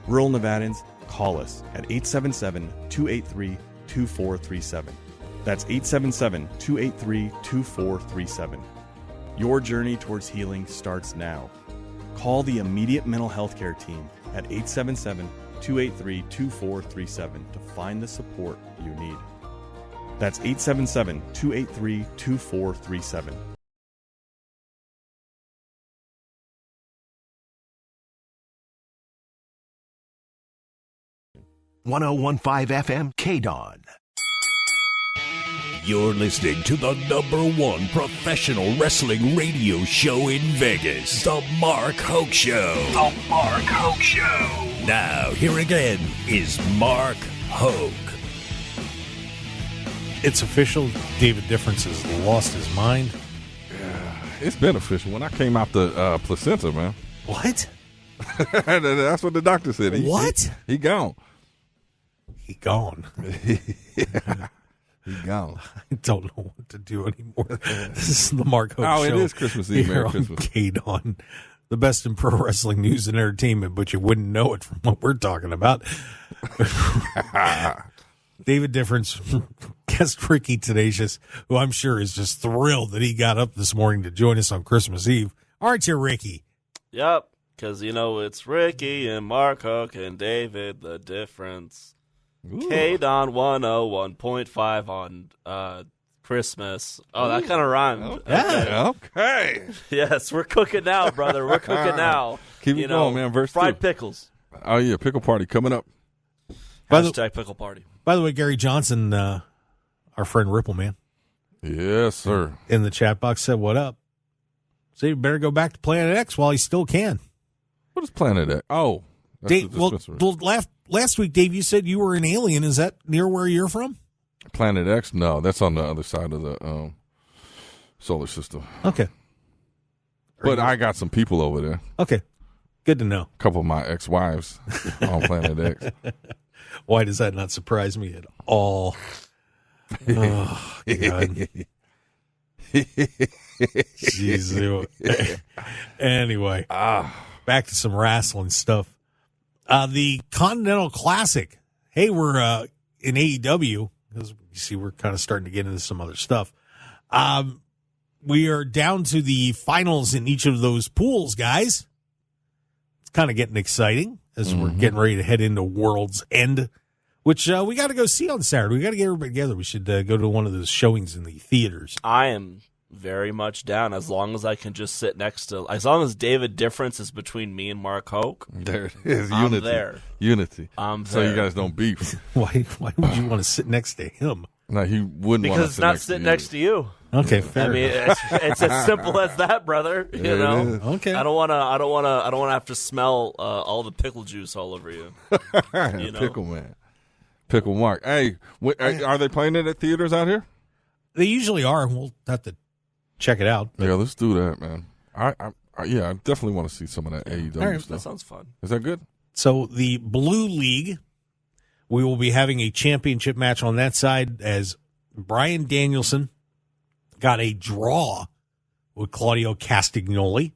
Rural Nevadans, call us at 877-283-2437. That's 877-283-2437. Your journey towards healing starts now. Call the immediate mental health care team at 877-283-2437 to find the support you need. That's 877-283-2437. 101.5 FM KDAWN. You're listening to the #1 professional wrestling radio show in Vegas, The Mark Hoke Show. The Mark Hoke Show. Now, here again is Mark Hoke. It's official. David Difference has lost his mind. It's been official. When I came out the placenta, man. What? That's what the doctor said. What? He gone. He gone. Yeah. He gone. I don't know what to do anymore. This is the Mark Hoke Show. Oh, it is Christmas Eve. Merry Christmas. KDAWN, the best in pro wrestling news and entertainment, but you wouldn't know it from what we're talking about. David Difference, guest Ricky Tenacious, who I'm sure is just thrilled that he got up this morning to join us on Christmas Eve. Aren't you, Ricky? Yep, because, it's Ricky and Mark Hoke and David the Difference. KDAWN 101.5 on Christmas. Oh, that kind of rhymed. Okay. Yes, we're cooking now, brother. We're cooking now. Keep it going, man. Verse fried 2. Pickles. Oh, yeah. Pickle party coming up. Hashtag pickle party. By the way, Gary Johnson, our friend Ripple, man. Yes, sir. In the chat box said, what up? So you better go back to Planet X while you still can. What is Planet X? Oh. Dave, last week, Dave, you said you were an alien. Is that near where you're from? Planet X? No, that's on the other side of the solar system. Okay. But I got some people over there. Okay. Good to know. A couple of my ex-wives on Planet X. Why does that not surprise me at all? Oh, God. Jeez. Anyway, back to some wrestling stuff. The Continental Classic. Hey, we're in AEW, because you see we're kind of starting to get into some other stuff. We are down to the finals in each of those pools, guys. It's kind of getting exciting as we're getting ready to head into World's End, which we got to go see on Saturday. We got to get everybody together. We should go to one of those showings in the theaters. I am very much down, as long as I can just sit next to, as long as David difference is between me and Mark Hoke. There it is. I'm Unity. there. Unity. I'm so there. you guys don't beef. Why would you want to sit next to him? No, he wouldn't because want to it's not sitting next to you. Okay, fair. I mean, it's as simple as that, brother. You know. Okay. I don't want to have to smell all the pickle juice all over you. You know? Pickle man, Pickle Mark. Hey, are they playing it at theaters out here? They usually are. We'll have to check it out. Yeah, let's do that, man. I definitely want to see some of that AEW All right, stuff. That sounds fun. Is that good? So the Blue League, we will be having a championship match on that side as Bryan Danielson got a draw with Claudio Castagnoli.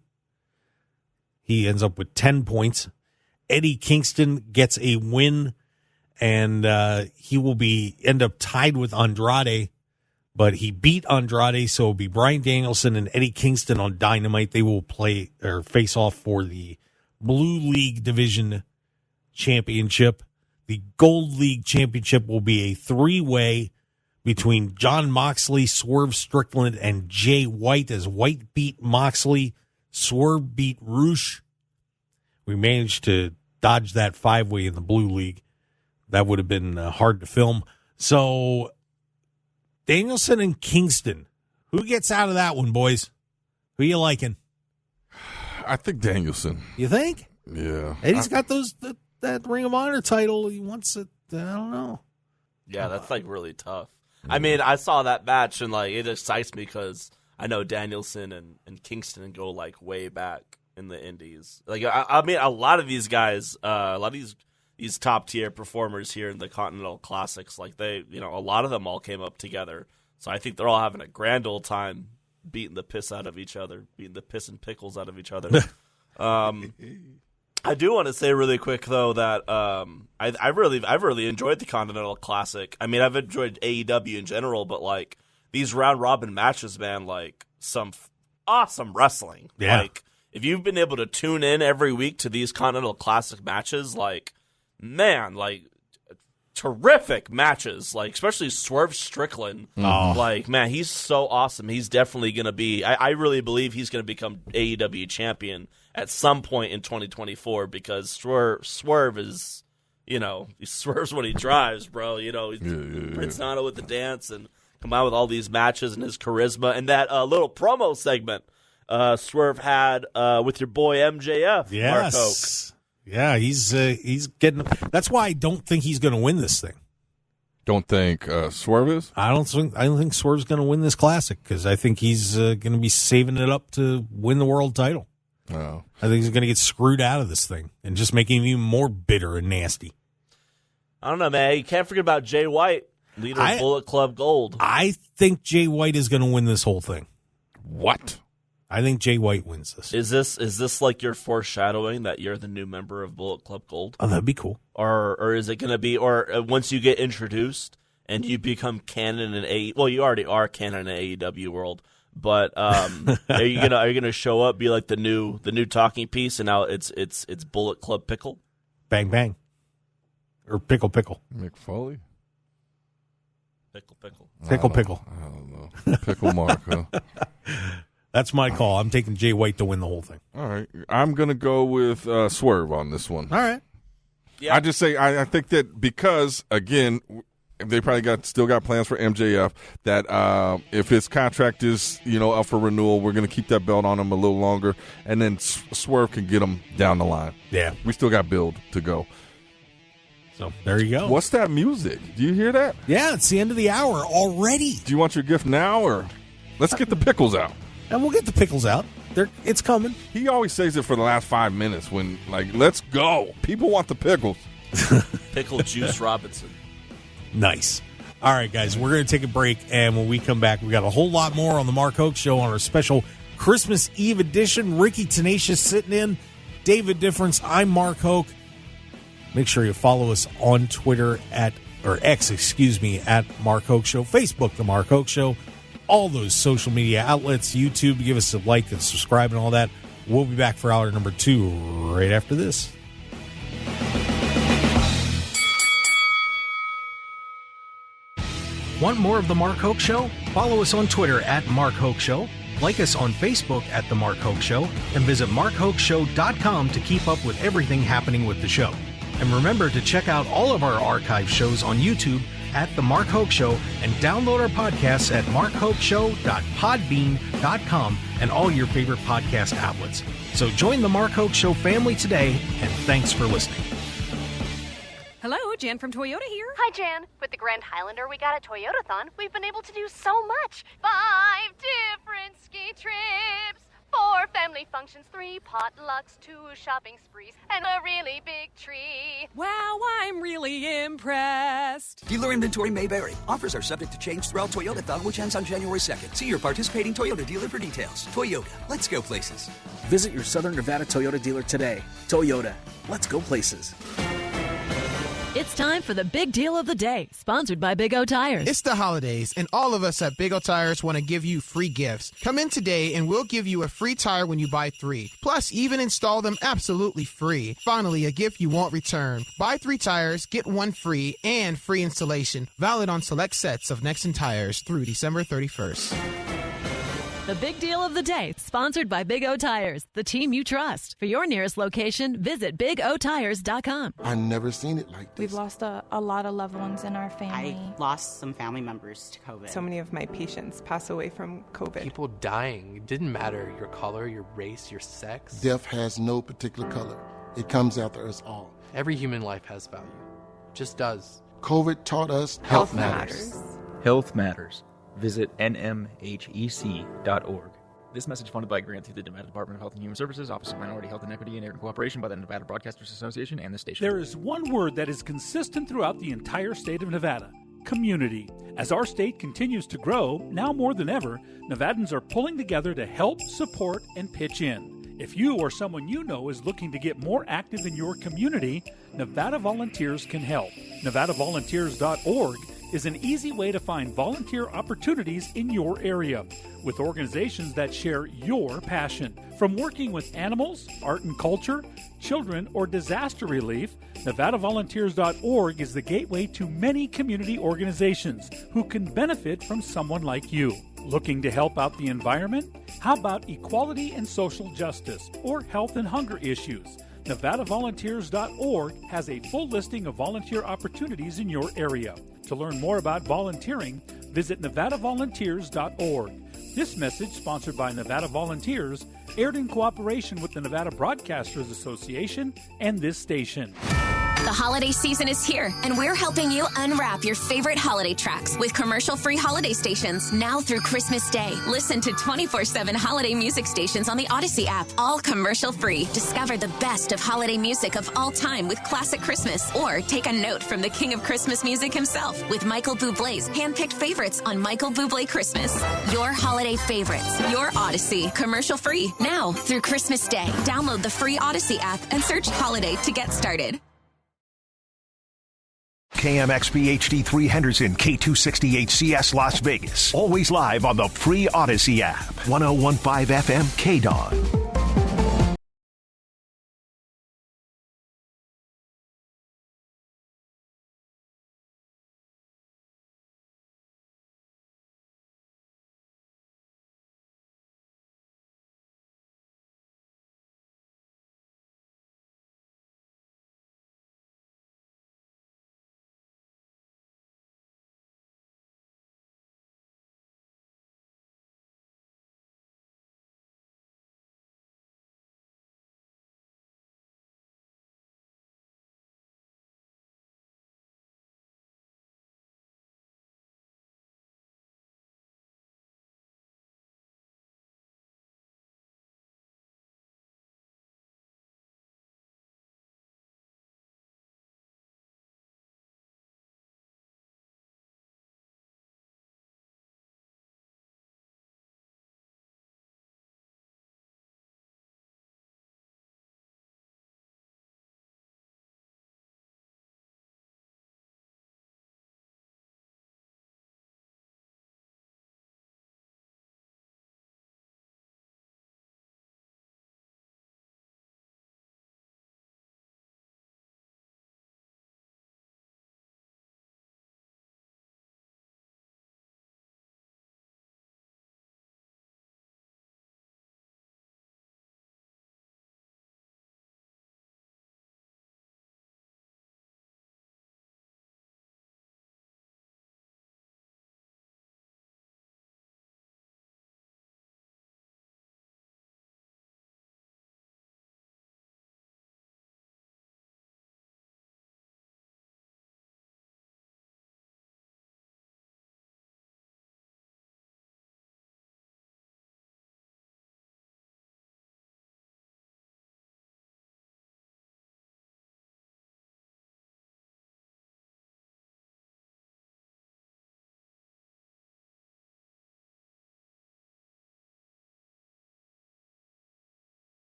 He ends up with 10 points. Eddie Kingston gets a win, and he will end up tied with Andrade, but he beat Andrade, so it'll be Bryan Danielson and Eddie Kingston on Dynamite. They will play or face off for the Blue League Division Championship. The Gold League Championship will be a 3-way between Jon Moxley, Swerve Strickland, and Jay White, as White beat Moxley, Swerve beat Roosh. We managed to dodge that 5-way in the Blue League. That would have been hard to film. So, Danielson and Kingston. Who gets out of that one, boys? Who you liking? I think Danielson. You think? Yeah. Eddie's got that Ring of Honor title. He wants it. I don't know. Yeah, that's like really tough. I mean, I saw that match and like it excites me because I know Danielson and Kingston go like way back in the indies. Like I mean, a lot of these guys, a lot of these top tier performers here in the Continental Classics, like they, a lot of them all came up together. So I think they're all having a grand old time beating the piss out of each other, beating the piss and pickles out of each other. I do want to say really quick though that I really enjoyed the Continental Classic. I mean, I've enjoyed AEW in general, but like these round robin matches, man, like some awesome wrestling. Yeah. Like if you've been able to tune in every week to these Continental Classic matches, like man, like terrific matches. Like especially Swerve Strickland. Oh. Like man, he's so awesome. He's definitely gonna be. I really believe he's gonna become AEW champion at some point in 2024 because Swerve is, he swerves when he drives, bro. He's Prince Nana with the dance and come out with all these matches and his charisma and that little promo segment Swerve had with your boy MJF. Yes. Mark Hoke. Yeah, he's getting. That's why I don't think he's going to win this thing. Don't think Swerve is? I don't think Swerve's going to win this classic because I think he's going to be saving it up to win the world title. Oh. I think he's going to get screwed out of this thing and just make him even more bitter and nasty. I don't know, man. You can't forget about Jay White, leader of Bullet Club Gold. I think Jay White is going to win this whole thing. What? I think Jay White wins this. Is this like your foreshadowing that you're the new member of Bullet Club Gold? Oh, that'd be cool. Or is it going to be, once you get introduced and you become canon in well, you already are canon in AEW world, but are you gonna show up, be like the new talking piece, and now it's Bullet Club Pickle? Bang bang, or pickle. Mick Foley. Pickle. I don't know. Pickle Mark. Huh? That's my call. I'm taking Jay White to win the whole thing. All right, I'm gonna go with Swerve on this one. All right. Yeah. I just say I think that because again, they probably still got plans for MJF. That if his contract is up for renewal, we're gonna keep that belt on him a little longer, and then Swerve can get him down the line. Yeah, we still got build to go. So there you go. What's that music? Do you hear that? Yeah, it's the end of the hour already. Do you want your gift now, or let's get the pickles out? And we'll get the pickles out. It's coming. He always says it for the last 5 minutes when, like, let's go. People want the pickles. Pickle Juice Robinson. Nice. All right, guys, we're going to take a break, and when we come back, we got a whole lot more on the Mark Hoke Show on our special Christmas Eve edition. Ricky Tenacious sitting in, David Difference. I'm Mark Hoke. Make sure you follow us on Twitter at Mark Hoke Show, Facebook, The Mark Hoke Show, all those social media outlets, YouTube. Give us a like and subscribe and all that. We'll be back for hour number 2 right after this. Want more of The Mark Hoke Show? Follow us on Twitter at Mark Hoke Show, like us on Facebook at The Mark Hoke Show, and visit markhokeshow.com to keep up with everything happening with the show. And remember to check out all of our archive shows on YouTube at The Mark Hoke Show and download our podcasts at markhokeshow.podbean.com and all your favorite podcast outlets. So join The Mark Hoke Show family today, and thanks for listening. Hello, Jan from Toyota here. Hi, Jan. With the Grand Highlander we got at Toyotathon, we've been able to do so much. 5 different ski trips, 4 family functions, 3 potlucks, 2 shopping sprees, and a really big tree. Wow, I'm really impressed. Dealer inventory may vary. Offers are subject to change throughout Toyotathon, which ends on January 2nd. See your participating Toyota dealer for details. Toyota, let's go places. Visit your Southern Nevada Toyota dealer today. Toyota, let's go places. It's time for the big deal of the day, sponsored by Big O Tires. It's the holidays, and all of us at Big O Tires want to give you free gifts. Come in today, and we'll give you a free tire when you buy 3. Plus, even install them absolutely free. Finally, a gift you won't return. Buy 3 tires, get 1 free, and free installation. Valid on select sets of Nexen tires through December 31st. The big deal of the day, sponsored by Big O Tires, the team you trust. For your nearest location, visit BigOTires.com. I've never seen it like this. We've lost a lot of loved ones in our family. I lost some family members to COVID. So many of my patients pass away from COVID. People dying. It didn't matter your color, your race, your sex. Death has no particular color. It comes after us all. Every human life has value. Just does. COVID taught us health matters. Health matters. Visit nmhec.org. This message funded by a grant through the Nevada Department of Health and Human Services, Office of Minority Health and Equity, and in cooperation by the Nevada Broadcasters Association and the station. There is one word that is consistent throughout the entire state of Nevada: community. As our state continues to grow, now more than ever, Nevadans are pulling together to help, support, and pitch in. If you or someone you know is looking to get more active in your community, Nevada Volunteers can help. NevadaVolunteers.org is an easy way to find volunteer opportunities in your area with organizations that share your passion. From working with animals, art and culture, children, or disaster relief, NevadaVolunteers.org is the gateway to many community organizations who can benefit from someone like you. Looking to help out the environment? How about equality and social justice or health and hunger issues? NevadaVolunteers.org has a full listing of volunteer opportunities in your area. To learn more about volunteering, visit NevadaVolunteers.org. This message, sponsored by Nevada Volunteers, aired in cooperation with the Nevada Broadcasters Association and this station. The holiday season is here, and we're helping you unwrap your favorite holiday tracks with commercial-free holiday stations now through Christmas Day. Listen to 24/7 holiday music stations on the Odyssey app, all commercial-free. Discover the best of holiday music of all time with Classic Christmas, or take a note from the king of Christmas music himself with Michael Bublé's handpicked favorites on Michael Bublé Christmas. Your holiday favorites, your Odyssey, commercial-free now through Christmas Day. Download the free Odyssey app and search Holiday to get started. KMXP HD3 Henderson, K268CS Las Vegas. Always live on the free Odyssey app. 1015 FM KDAWN.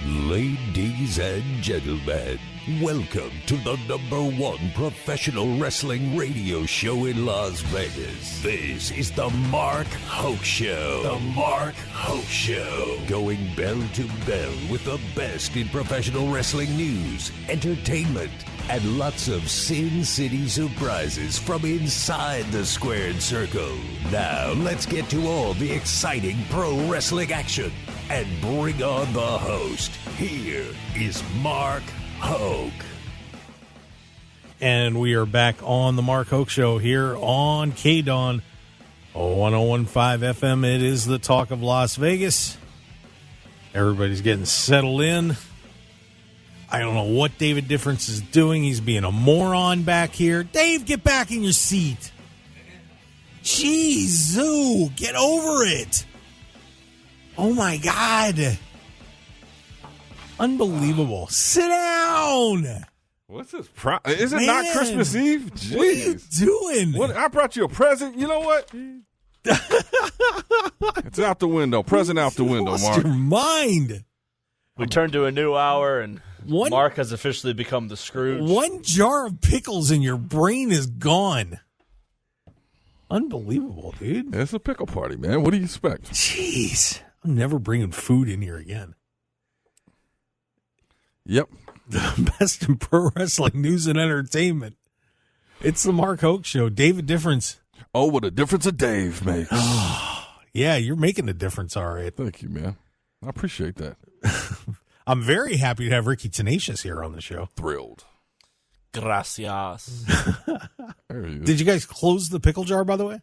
Ladies and gentlemen, welcome to the #1 professional wrestling radio show in Las Vegas. This is the Mark Hoke Show. The Mark Hoke Show. Going bell to bell with the best in professional wrestling news, entertainment, and lots of Sin City surprises from inside the squared circle. Now, let's get to all the exciting pro wrestling action and bring on the host. Here is Mark Hoke. And we are back on the Mark Hoke Show here on KDAWN 1015 FM. It is the talk of Las Vegas. Everybody's getting settled in. I don't know what David Difference is doing. He's being a moron back here. Dave, get back in your seat. Jeez, Zoo, get over it. Oh, my God. Unbelievable. Sit down. What's this? Is it not Christmas Eve? Jeez. What are you doing? What? I brought you a present. You know what? It's out the window. Present out the window, Lost Mark. your mind. We turned to a new hour, and Mark has officially become the Scrooge. One jar of pickles and your brain is gone. Unbelievable, dude. It's a pickle party, man. What do you expect? Jeez. I'm never bringing food in here again. Yep. The best in pro wrestling news and entertainment. It's the Mark Hoke Show. David Difference. Oh, what a difference a Dave makes. Yeah, you're making a difference, all right. Thank you, man. I appreciate that. I'm very happy to have Ricky Tenacious here on the show. Thrilled. Gracias. There you go. Did you guys close the pickle jar, by the way?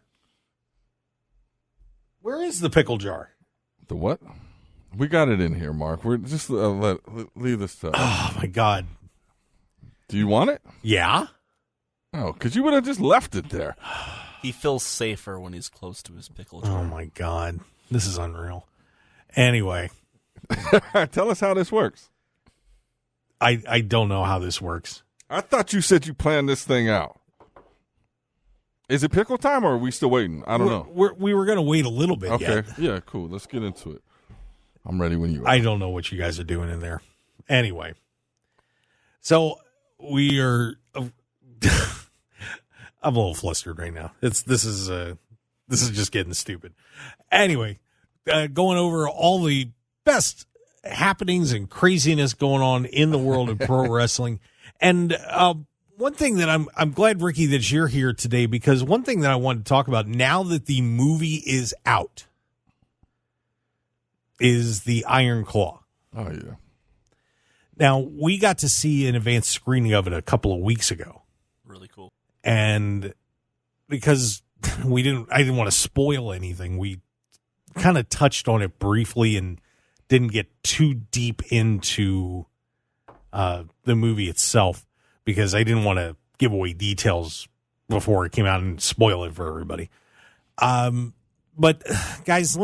Where is the pickle jar? The what? We got it in here, Mark. We're just leave this stuff. Oh, my God. Do you want it? Yeah. Oh, because you would have just left it there. He feels safer when he's close to his pickle jar. Oh, my God. This is unreal. Anyway. Tell us how this works. I don't know how this works. I thought you said you planned this thing out. Is it pickle time, or are we still waiting? I don't know. We were going to wait a little bit. Okay. Yet. Yeah, cool. Let's get into it. I'm ready when you are. I don't know what you guys are doing in there. Anyway. So we are... I'm a little flustered right now. This is just getting stupid. Anyway, going over all the best happenings and craziness going on in the world of pro wrestling. And one thing that I'm glad, Ricky, that you're here today, because one thing that I wanted to talk about now that the movie is out is the Iron Claw. Oh, yeah. Now, we got to see an advanced screening of it a couple of weeks ago. Really cool. And because I didn't want to spoil anything, we kind of touched on it briefly and didn't get too deep into the movie itself because I didn't want to give away details before it came out and spoil it for everybody. But guys,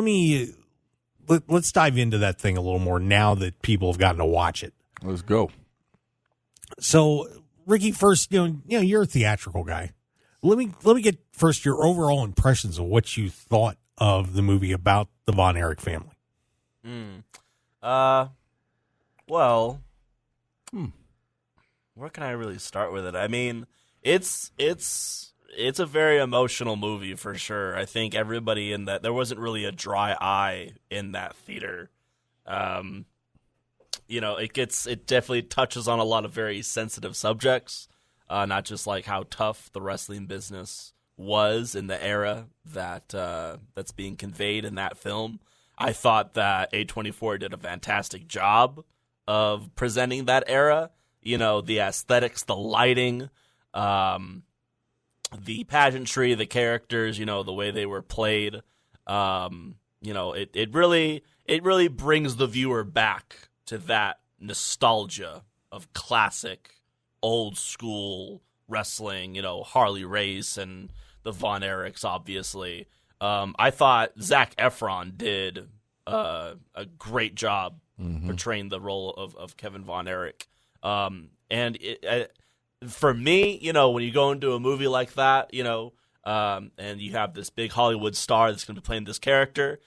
let's dive into that thing a little more now that people have gotten to watch it. Let's go. So, Ricky, first, you're a theatrical guy. Let me get first your overall impressions of what you thought of the movie about the Von Erich family. Well, where can I really start with it? I mean, it's a very emotional movie for sure. I think everybody in that, there wasn't really a dry eye in that theater. It definitely touches on a lot of very sensitive subjects, not just like how tough the wrestling business was in the era that's being conveyed in that film. I thought that A24 did a fantastic job of presenting that era. The aesthetics, the lighting, the pageantry, the characters, the way they were played. It really brings the viewer back to that nostalgia of classic, old school wrestling, Harley Race and the Von Erichs, obviously. I thought Zac Efron did a great job portraying the role of Kevin Von Erich. For me, when you go into a movie like that, and you have this big Hollywood star that's going to be playing this character,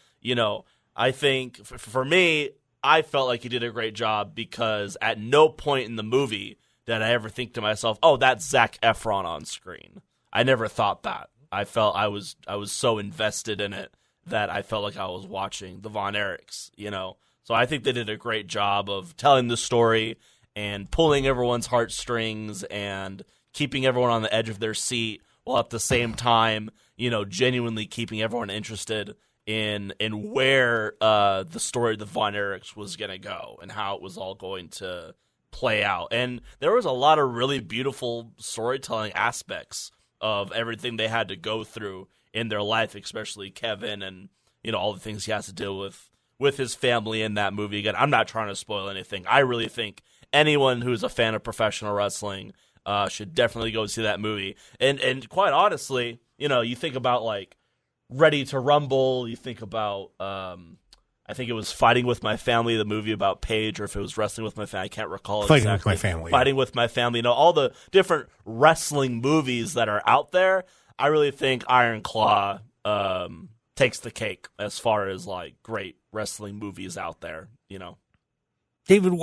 I think for me, I felt like he did a great job because at no point in the movie did I ever think to myself, oh, that's Zac Efron on screen. I never thought that. I felt I was so invested in it that I felt like I was watching the Von Erichs, you know. So I think they did a great job of telling the story and pulling everyone's heartstrings and keeping everyone on the edge of their seat while at the same time, you know, genuinely keeping everyone interested in where the story of the Von Erichs was going to go and how it was all going to play out. And there was a lot of really beautiful storytelling aspects of everything they had to go through in their life, especially Kevin and, you know, all the things he has to deal with his family in that movie. Again, I'm not trying to spoil anything. I really think anyone who's a fan of professional wrestling should definitely go see that movie. And quite honestly, you know, you think about like Ready to Rumble, you think about I think it was Fighting with My Family, the movie about Paige, or if it was Wrestling with My Family, I can't recall exactly. Fighting with My Family. Fighting with My Family, you know, all the different wrestling movies that are out there. I really think Iron Claw takes the cake as far as like great wrestling movies out there, you know. David,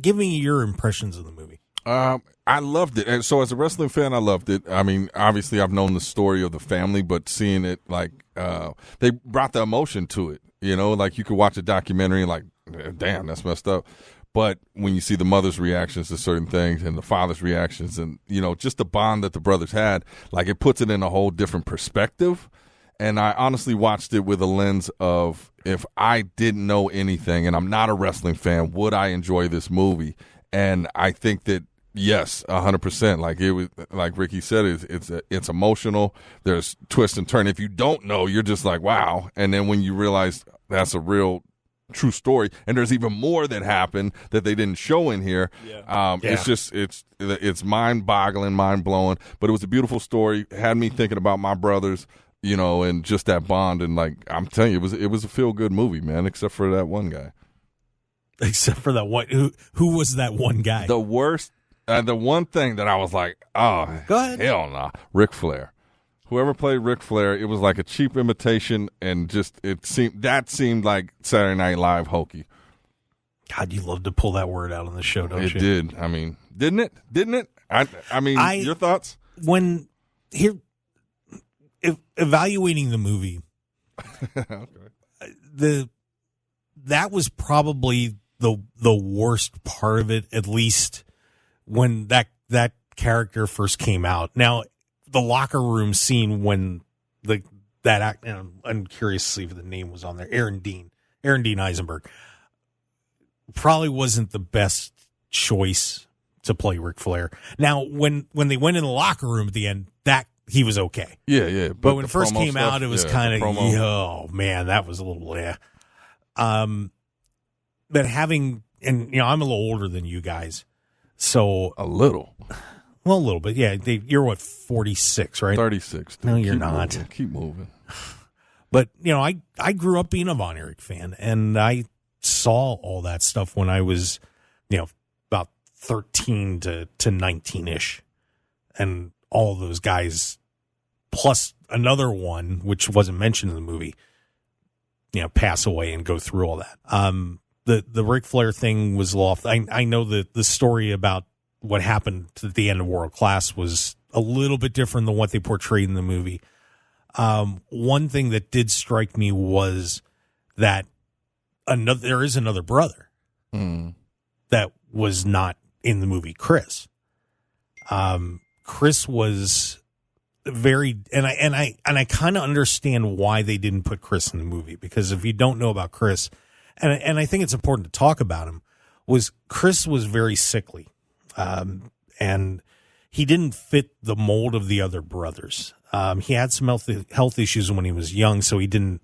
give me your impressions of the movie. I loved it. And so as a wrestling fan, I loved it. I mean, obviously I've known the story of the family, but seeing it, like, they brought the emotion to it, you know, like you could watch a documentary and like, damn, that's messed up. But when you see the mother's reactions to certain things and the father's reactions and, you know, just the bond that the brothers had, like it puts it in a whole different perspective. And I honestly watched it with a lens of, if I didn't know anything and I'm not a wrestling fan, would I enjoy this movie? And I think that, yes, 100%. Like it was, like Ricky said, it's emotional. There's twist and turn. If you don't know, you're just like, wow. And then when you realize that's a real true story, and there's even more that happened that they didn't show in here. It's just it's mind-boggling, mind-blowing. But it was a beautiful story. It had me thinking about my brothers, you know, and just that bond. And like I'm telling you, it was a feel-good movie, man. Except for that one guy. Except for that one, who was that one guy? The worst. The one thing that I was like, oh, go ahead. Hell no, Ric Flair. Whoever played Ric Flair, it was like a cheap imitation, and just it seemed like Saturday Night Live hokey. God, you love to pull that word out on the show, don't you? It did. I mean, didn't it? I mean, your thoughts? When evaluating the movie, okay. That was probably the worst part of it, at least when that character first came out. Now, the locker room scene when I'm curious to see if the name was on there. Aaron Dean Eisenberg probably wasn't the best choice to play Ric Flair. Now, when they went in the locker room at the end, that he was okay. Yeah. But when it first came out, it was kind of, oh man, that was a little but having, and you know, I'm a little older than you guys, so a little bit, yeah. You're what, 46, right? 36. No, you're not. Keep moving. But you know, I grew up being a Von Erich fan, and I saw all that stuff when I was, you know, about 13 to 19ish, and all those guys, plus another one which wasn't mentioned in the movie, you know, pass away and go through all that. The Ric Flair thing was lost. I know that the story about what happened at the end of World Class was a little bit different than what they portrayed in the movie. One thing that did strike me was that there is another brother that was not in the movie, Chris. Chris was very, and I kind of understand why they didn't put Chris in the movie, because if you don't know about Chris, and I think it's important to talk about him, Chris was very sickly, and he didn't fit the mold of the other brothers. He had some health issues when he was young, so he didn't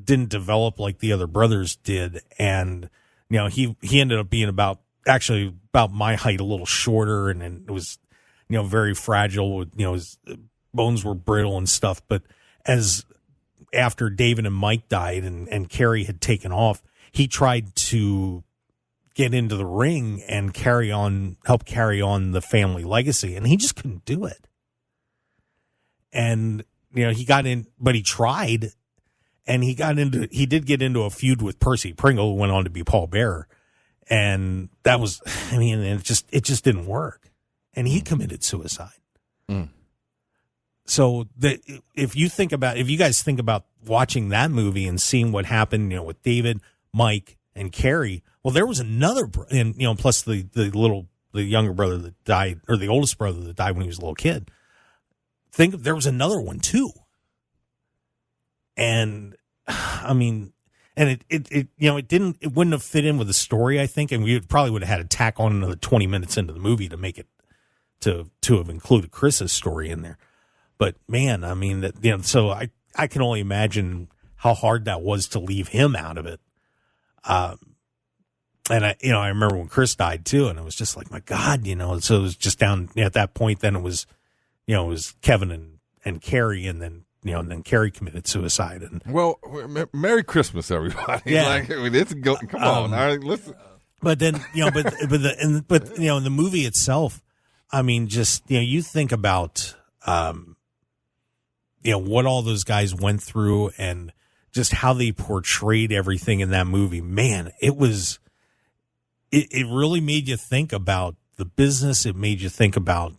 develop like the other brothers did, and you know, he ended up being about my height, a little shorter, and it was, you know, very fragile. You know, his bones were brittle and stuff. But after David and Mike died and Kerry had taken off, he tried to get into the ring and help carry on the family legacy, and he just couldn't do it. And you know, he got in, but he tried, And he did get into a feud with Percy Pringle, who went on to be Paul Bearer. And that was, it just didn't work. And he committed suicide. Mm. So if you guys think about watching that movie and seeing what happened, with David, Mike, and Carrie, well, there was another, and plus the younger brother that died, or the oldest brother that died when he was a little kid. There was another one too. And it wouldn't have fit in with the story, I think, and we probably would have had to tack on another 20 minutes into the movie to make it to have included Chris's story in there. But man, so I can only imagine how hard that was to leave him out of it. And I remember when Chris died too, and it was just like, my God, so it was just down at that point. Then it was Kevin and Carrie, and then Carrie committed suicide. And well, Merry Christmas, everybody. Yeah. Come on, all right, listen. But then, in the movie itself, you think about, what all those guys went through and just how they portrayed everything in that movie. Man, it really made you think about the business. It made you think about,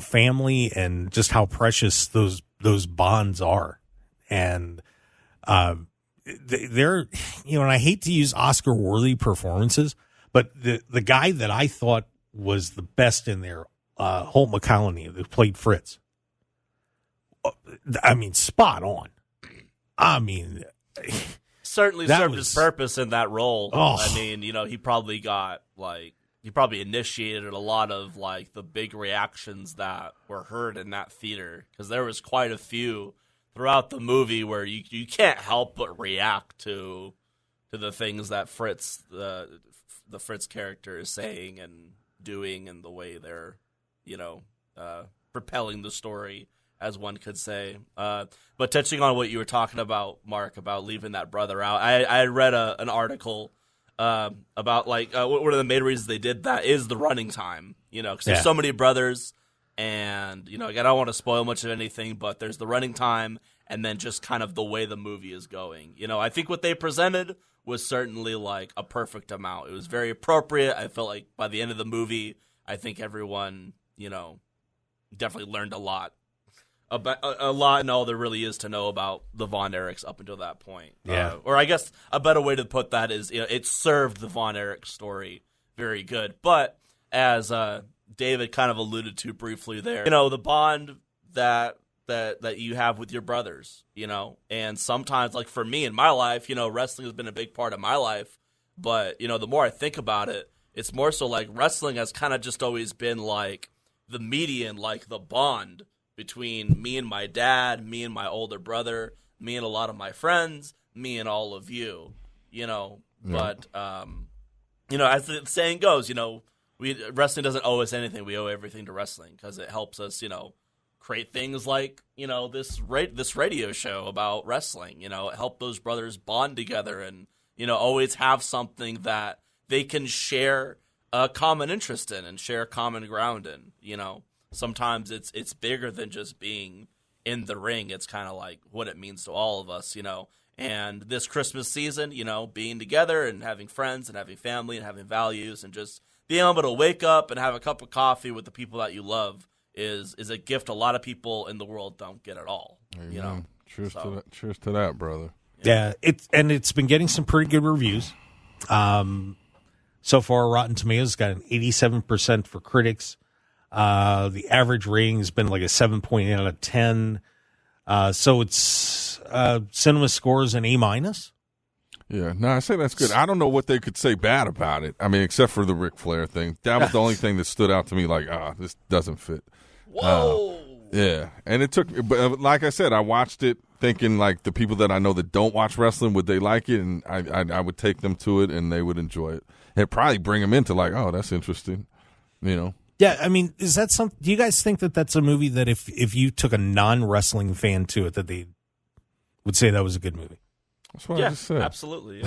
family and just how precious those bonds are. And, they're, and I hate to use Oscar worthy performances, but the guy that I thought was the best in there, Holt McCallany, who played Fritz. Spot on. Certainly served his purpose in that role. Oh. He probably he probably initiated a lot of the big reactions that were heard in that theater, because there was quite a few throughout the movie where you can't help but react to the things that Fritz, the Fritz character, is saying and doing, and the way they're propelling the story, as one could say. But touching on what you were talking about, Mark, about leaving that brother out, I had read an article about one of the main reasons they did that is the running time, because there's so many brothers, and again, I don't want to spoil much of anything, but there's the running time, and then just kind of the way the movie is going. I think what they presented was certainly a perfect amount. It was very appropriate. I felt like by the end of the movie, I think everyone, definitely learned a lot and all there really is to know about the Von Erichs up until that point. Yeah. Or I guess a better way to put that is, it served the Von Erich story very good. But as David kind of alluded to briefly there, the bond that you have with your brothers, and sometimes, for me in my life, wrestling has been a big part of my life. But, the more I think about it, it's more so wrestling has kind of just always been the median, the bond between me and my dad, me and my older brother, me and a lot of my friends, me and all of you, But, as the saying goes, wrestling doesn't owe us anything. We owe everything to wrestling, because it helps us, create things like, this radio show about wrestling. It helped those brothers bond together and, always have something that they can share a common interest in and share common ground in, Sometimes it's bigger than just being in the ring. It's kind of what it means to all of us, And this Christmas season, being together and having friends and having family and having values and just being able to wake up and have a cup of coffee with the people that you love is a gift a lot of people in the world don't get at all. Cheers to that, brother. Yeah, it's been getting some pretty good reviews. So far, Rotten Tomatoes got an 87% for critics. The average rating has been a 7.8 out of 10. So it's cinema scores an A-. Yeah, no, I say that's good. I don't know what they could say bad about it. Except for the Ric Flair thing. That was the only thing that stood out to me. This doesn't fit. Whoa. Yeah, and it took. But like I said, I watched it thinking the people that I know that don't watch wrestling, would they like it? And I would take them to it, and they would enjoy it. It'd probably bring them into oh, that's interesting. Yeah, is that something? Do you guys think that that's a movie that if you took a non-wrestling fan to it, that they would say that was a good movie? That's what I just said. Absolutely.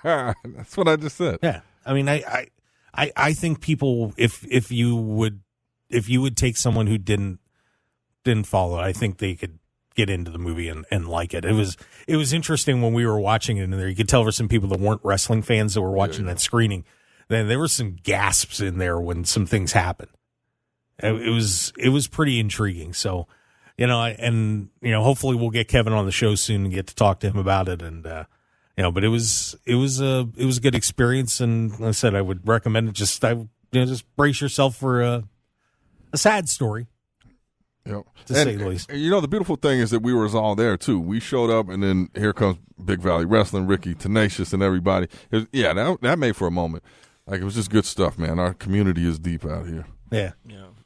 Yeah. That's what I just said. Yeah, I think people, if you would take someone who didn't follow, I think they could get into the movie and like it. It was interesting when we were watching it in there. You could tell there were some people that weren't wrestling fans that were watching that screening. Then there were some gasps in there when some things happened. It was pretty intriguing. So, hopefully we'll get Kevin on the show soon and get to talk to him about it. And but it was a good experience. And like I said, I would recommend it. Just brace yourself for a sad story. Yep. To say the least. The beautiful thing is that we were all there too. We showed up, and then here comes Big Valley Wrestling, Ricky, Tenacious, and everybody. That made for a moment. Like, it was just good stuff, man. Our community is deep out here. Yeah.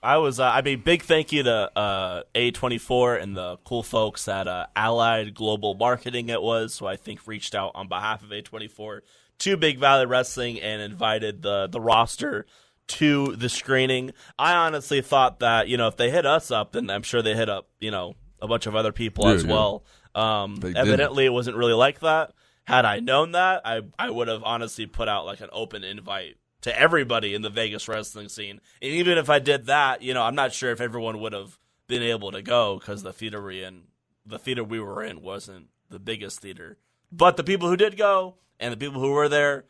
I was. Big thank you to A24 and the cool folks at Allied Global Marketing. It was who I think reached out on behalf of A24 to Big Valley Wrestling and invited the roster to the screening. I honestly thought that, if they hit us up, then I'm sure they hit up, a bunch of other people as well. Evidently, it wasn't really like that. Had I known that, I would have honestly put out like an open invite to everybody in the Vegas wrestling scene. And even if I did that, I'm not sure if everyone would have been able to go because the theater we were in wasn't the biggest theater. But the people who did go and the people who were there,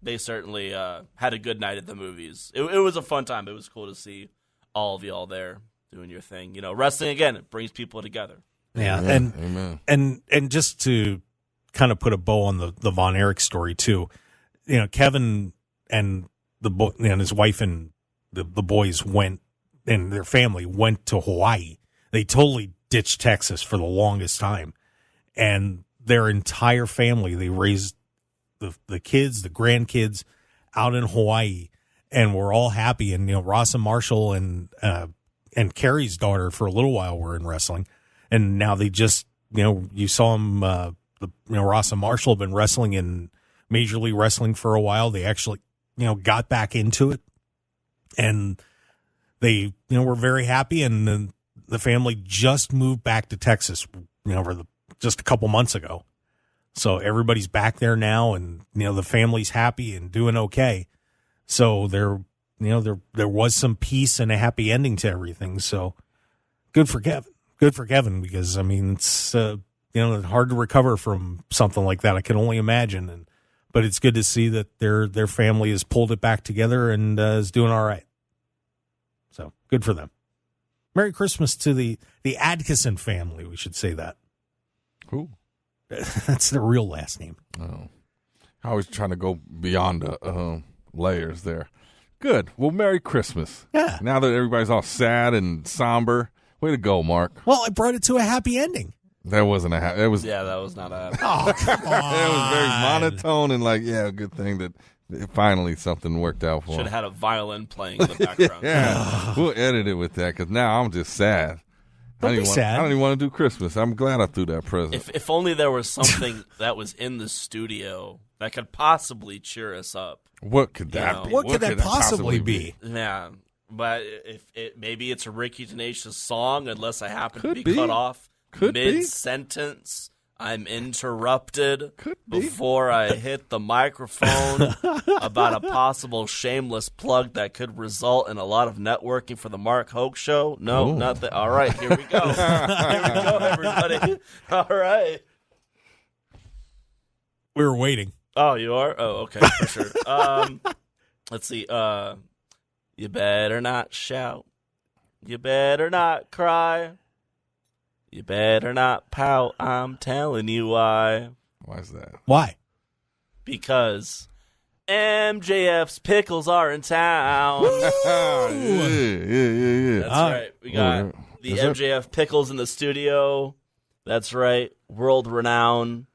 they certainly had a good night at the movies. It was a fun time. It was cool to see all of y'all there doing your thing. Wrestling, again, it brings people together. Yeah, Amen. And just to kind of put a bow on the Von Erich story too, Kevin and and his wife and the boys went, and their family went to Hawaii. They totally ditched Texas for the longest time, and their entire family, they raised the kids, the grandkids out in Hawaii, and we're all happy. And Ross and Marshall and Carrie's daughter for a little while were in wrestling, and now they just you saw them. Ross and Marshall have been wrestling in Major League Wrestling for a while. They actually got back into it, and they were very happy. And the family just moved back to Texas just a couple months ago. So everybody's back there now, and the family's happy and doing okay. So there was some peace and a happy ending to everything. So good for Kevin. Good for Kevin, because it's hard to recover from something like that. I can only imagine, but it's good to see that their family has pulled it back together and is doing all right. So good for them. Merry Christmas to the Adkisson family. We should say that. Who? That's their real last name. Oh, I was trying to go beyond the layers there. Good. Well, Merry Christmas. Yeah. Now that everybody's all sad and somber, way to go, Mark. Well, I brought it to a happy ending. That wasn't a happy. That was not a happy. Oh, come on. It was very monotone and good thing that finally something worked out for him. Should have had a violin playing in the background. Yeah, we'll edit it with that because now I'm just sad. Don't be sad. I don't even want to do Christmas. I'm glad I threw that present. If only there was something that was in the studio that could possibly cheer us up. What could that be? What could that possibly be? Yeah, but maybe it's a Ricky Tenacious song, unless I happen to be cut off mid-sentence. I'm interrupted before I hit the microphone about a possible shameless plug that could result in a lot of networking for the Mark Hoke Show. No, not that. All right, here we go. Here we go, everybody. All right. We were waiting. Oh, you are? Oh, okay, for sure. Let's see. You better not shout. You better not cry. You better not pout, I'm telling you why. Why is that? Why? Because MJF's pickles are in town. Yeah. That's right. We got the MJF pickles in the studio. That's right. World renowned.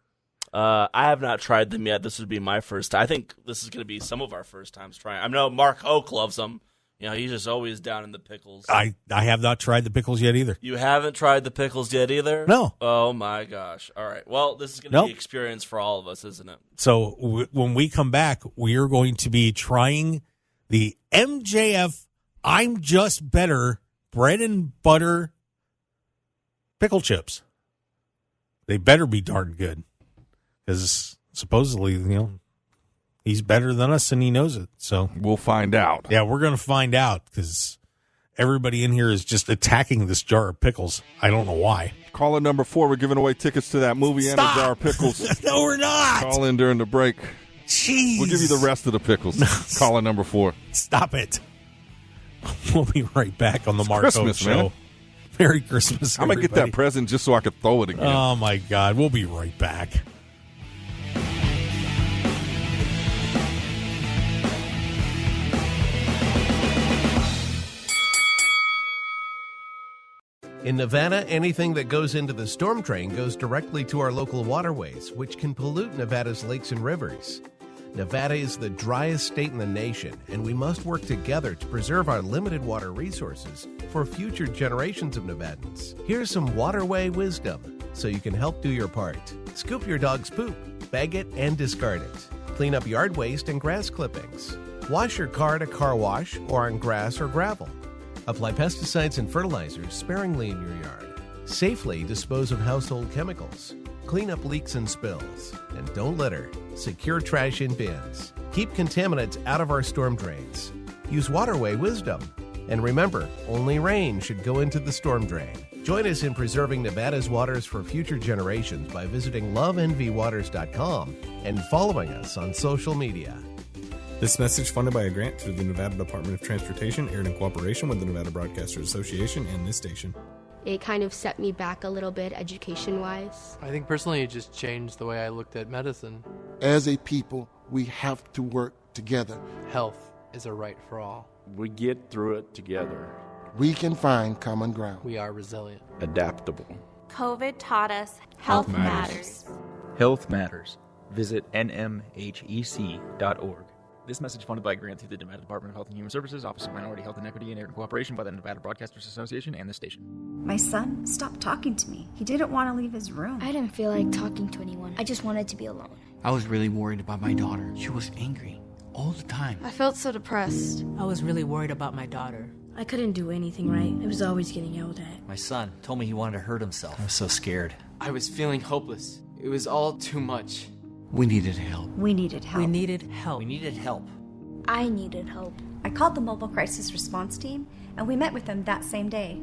I have not tried them yet. This would be my first time. I think this is going to be some of our first times trying. I know Mark Hoke loves them. He's just always down in the pickles. I have not tried the pickles yet either. You haven't tried the pickles yet either? No. Oh, my gosh. All right. Well, this is going to be an experience for all of us, isn't it? So when we come back, we are going to be trying the MJF I'm Just Better bread and butter pickle chips. They better be darn good, because supposedly, he's better than us and he knows it. So we'll find out. Yeah, we're going to find out, because everybody in here is just attacking this jar of pickles. I don't know why. Caller number 4, we're giving away tickets to that movie and a jar of pickles. No, we're not. Call in during the break. Jeez. We'll give you the rest of the pickles. Caller number 4. Stop it. We'll be right back on the Mark Hoke Show. Man. Merry Christmas, I'm going to get that present just so I could throw it again. Oh, my God. We'll be right back. In Nevada, anything that goes into the storm drain goes directly to our local waterways, which can pollute Nevada's lakes and rivers. Nevada is the driest state in the nation, and we must work together to preserve our limited water resources for future generations of Nevadans. Here's some waterway wisdom so you can help do your part. Scoop your dog's poop, bag it, and discard it. Clean up yard waste and grass clippings. Wash your car at a car wash or on grass or gravel. Apply pesticides and fertilizers sparingly in your yard. Safely dispose of household chemicals. Clean up leaks and spills. And don't litter. Secure trash in bins. Keep contaminants out of our storm drains. Use waterway wisdom. And remember, only rain should go into the storm drain. Join us in preserving Nevada's waters for future generations by visiting loveenvywaters.com and following us on social media. This message funded by a grant through the Nevada Department of Transportation, aired in cooperation with the Nevada Broadcasters Association and this station. It kind of set me back a little bit education-wise. I think personally it just changed the way I looked at medicine. As a people, we have to work together. Health is a right for all. We get through it together. We can find common ground. We are resilient. Adaptable. COVID taught us health matters. Health matters. Visit nmhec.org. This message funded by a grant through the Nevada Department of Health and Human Services, Office of Minority Health and Equity, and aired in cooperation by the Nevada Broadcasters Association and this station. My son stopped talking to me. He didn't want to leave his room. I didn't feel like talking to anyone. I just wanted to be alone. I was really worried about my daughter. She was angry all the time. I felt so depressed. I was really worried about my daughter. I couldn't do anything right. I was always getting yelled at. My son told me he wanted to hurt himself. I was so scared. I was feeling hopeless. It was all too much. We needed help. We needed help. We needed help. We needed help. I needed help. I called the Mobile Crisis Response Team, and we met with them that same day.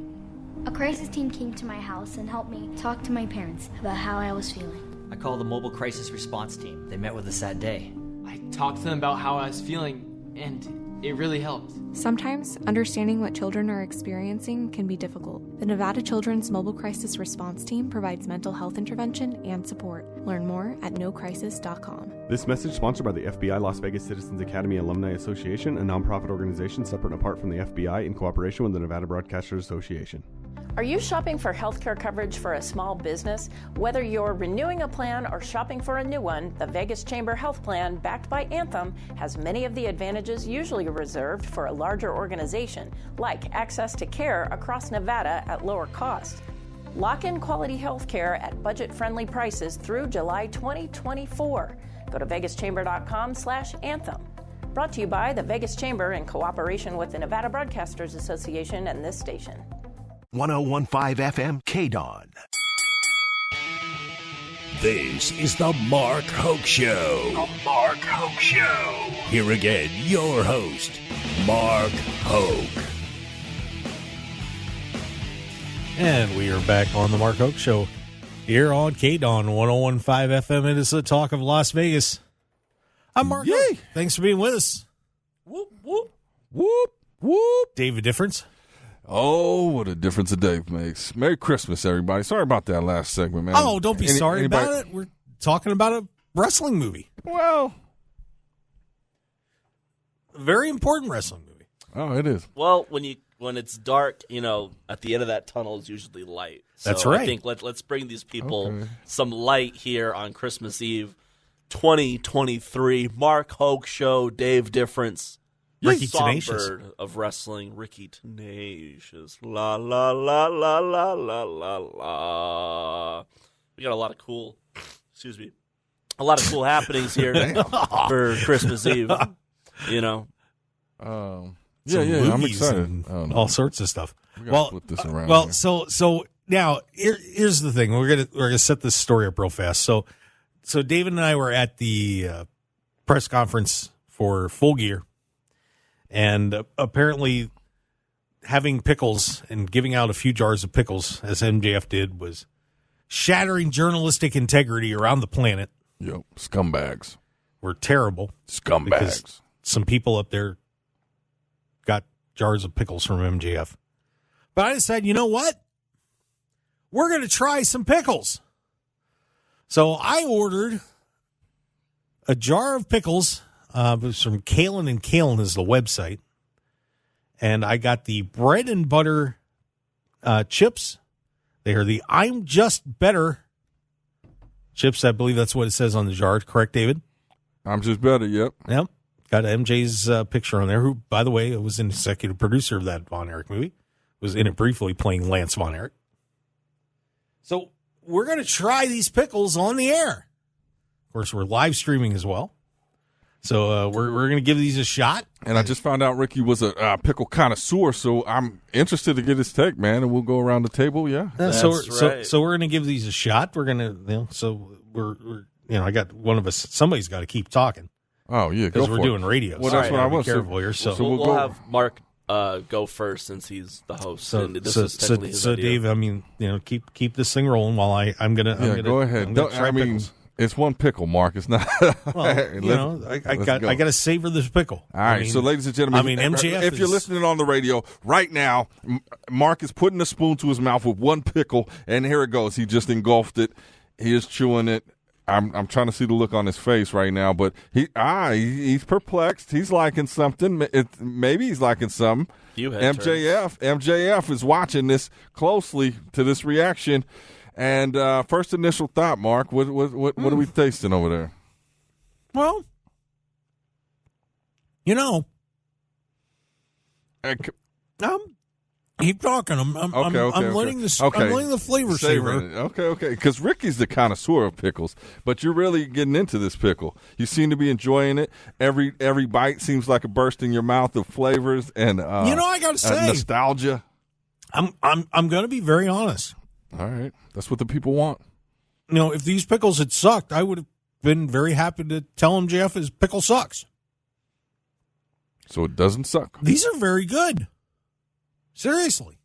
A crisis team came to my house and helped me talk to my parents about how I was feeling. I called the Mobile Crisis Response Team. They met with us that day. I talked to them about how I was feeling, and it really helped. Sometimes understanding what children are experiencing can be difficult. The Nevada Children's Mobile Crisis Response Team provides mental health intervention and support. Learn more at nocrisis.com. This message sponsored by the FBI Las Vegas Citizens Academy Alumni Association, a nonprofit organization separate and apart from the FBI in cooperation with the Nevada Broadcasters Association. Are you shopping for healthcare coverage for a small business? Whether you're renewing a plan or shopping for a new one, the Vegas Chamber Health Plan, backed by Anthem, has many of the advantages usually reserved for a larger organization, like access to care across Nevada at lower cost. Lock in quality health care at budget-friendly prices through July 2024. Go to vegaschamber.com/anthem. Brought to you by the Vegas Chamber in cooperation with the Nevada Broadcasters Association and this station. 101.5 FM KDAWN. This is the Mark Hoke Show. The Mark Hoke Show. Here again, your host, Mark Hoke. And we are back on the Mark Hoke Show here on KDAWN 101.5 FM. It is the talk of Las Vegas. I'm Mark Hoke. Thanks for being with us. Whoop, whoop, whoop, whoop. David Difference. Oh, what a difference a day makes. Merry Christmas, everybody. Sorry about that last segment, man. Oh, don't be sorry about it. We're talking about a wrestling movie. Well, a very important wrestling movie. Oh, it is. Well, when it's dark, at the end of that tunnel is usually light. So that's right. I think let's bring these people some light here on Christmas Eve 2023. Mark Hoke Show, Dave Difference. Ricky Songbird Tenacious of wrestling, Ricky Tenacious. La, la, la, la, la, la, la, la. We got a lot of cool happenings here for Christmas Eve. Yeah, I'm excited. All sorts of stuff. We gotta flip this around. Well, here. so now here's the thing. We're gonna set this story up real fast. So David and I were at the press conference for Full Gear. And apparently having pickles and giving out a few jars of pickles, as MJF did, was shattering journalistic integrity around the planet. Yep, scumbags. Were terrible. Scumbags. Because some people up there got jars of pickles from MJF. But I decided, you know what? We're going to try some pickles. So I ordered a jar of pickles. It was from KDAWN, and KDAWN is the website. And I got the bread and butter chips. They are the I'm Just Better chips. I believe that's what it says on the jar. Correct, David? I'm Just Better, yep. Yep. Got MJ's picture on there, who, by the way, was an executive producer of that Von Erich movie. Was in it briefly playing Lance Von Erich. So we're going to try these pickles on the air. Of course, we're live streaming as well. So we're going to give these a shot. And I just found out Ricky was a pickle connoisseur, so I'm interested to get his take, man. And we'll go around the table, yeah. So we're going to give these a shot. We're going to, we're I got one of us. Somebody's got to keep talking. Oh yeah, because we're doing radio. Well, that's what I was. Be careful here. So we'll have Mark go first since he's the host. So, and this is technically his idea. Dave, I mean, keep this thing rolling while I'm gonna go ahead. Try pickles. It's one pickle, Mark. It's not. Well, I got to savor this pickle. All right, so ladies and gentlemen, MJF. If you're listening on the radio right now, Mark is putting a spoon to his mouth with one pickle, and here it goes. He just engulfed it. He is chewing it. I'm trying to see the look on his face right now, but he's perplexed. He's liking something. Maybe he's liking something. MJF is watching this closely to this reaction. And first initial thought, Mark, what are we tasting over there? Well, keep talking. I'm letting the flavor savor. Okay. Because Ricky's the connoisseur of pickles, but you're really getting into this pickle. You seem to be enjoying it. Every bite seems like a burst in your mouth of flavors and I got to say, nostalgia. I'm going to be very honest. All right, that's what the people want. If these pickles had sucked, I would have been very happy to tell him Jeff his pickle sucks. So it doesn't suck. These are very good. Seriously.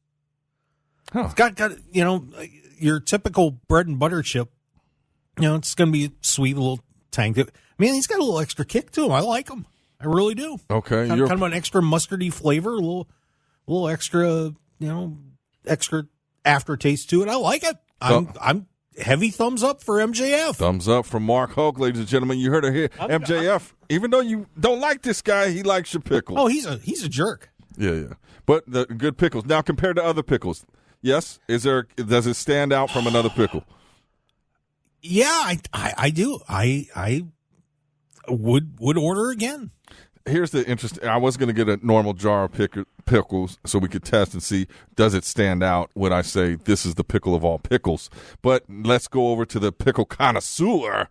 Huh. It's got your typical bread and butter chip. It's going to be sweet, a little tang. Man, he's got a little extra kick to him. I like him. I really do. Okay. Kind of an extra mustardy flavor, a little extra, extra aftertaste to it. I like it. I'm heavy thumbs up for MJF. Thumbs up from Mark Hoke, ladies and gentlemen. You heard it here. MJF, even though you don't like this guy, he likes your pickles. Oh, he's a jerk. Yeah. But the good pickles. Now, compared to other pickles, yes, does it stand out from another pickle? Yeah, I do. I would order again. Here's the interesting. I was going to get a normal jar of pickles so we could test and see, does it stand out when I say this is the pickle of all pickles. But let's go over to the pickle connoisseur,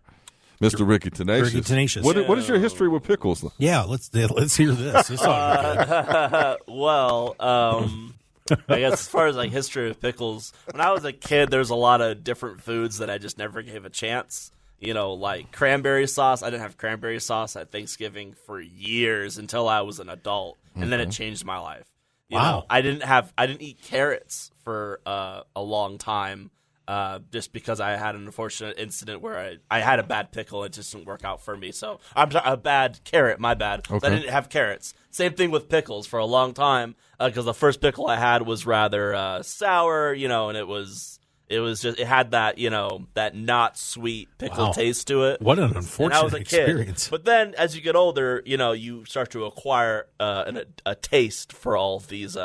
Mr. Ricky Tenacious. Ricky Tenacious. What is your history with pickles? Yeah, let's hear this. This well, I guess as far as like history of pickles, when I was a kid, there's a lot of different foods that I just never gave a chance. Like cranberry sauce. I didn't have cranberry sauce at Thanksgiving for years until I was an adult, and then it changed my life. Wow. I didn't eat carrots for a long time, just because I had an unfortunate incident where I had a bad pickle and it just didn't work out for me. So I'm sorry, a bad carrot, my bad. Okay. So I didn't have carrots. Same thing with pickles for a long time, because the first pickle I had was rather sour, and it had that, that not sweet pickle taste to it. What an unfortunate I was a experience. Kid. But then as you get older, you start to acquire a taste for all of these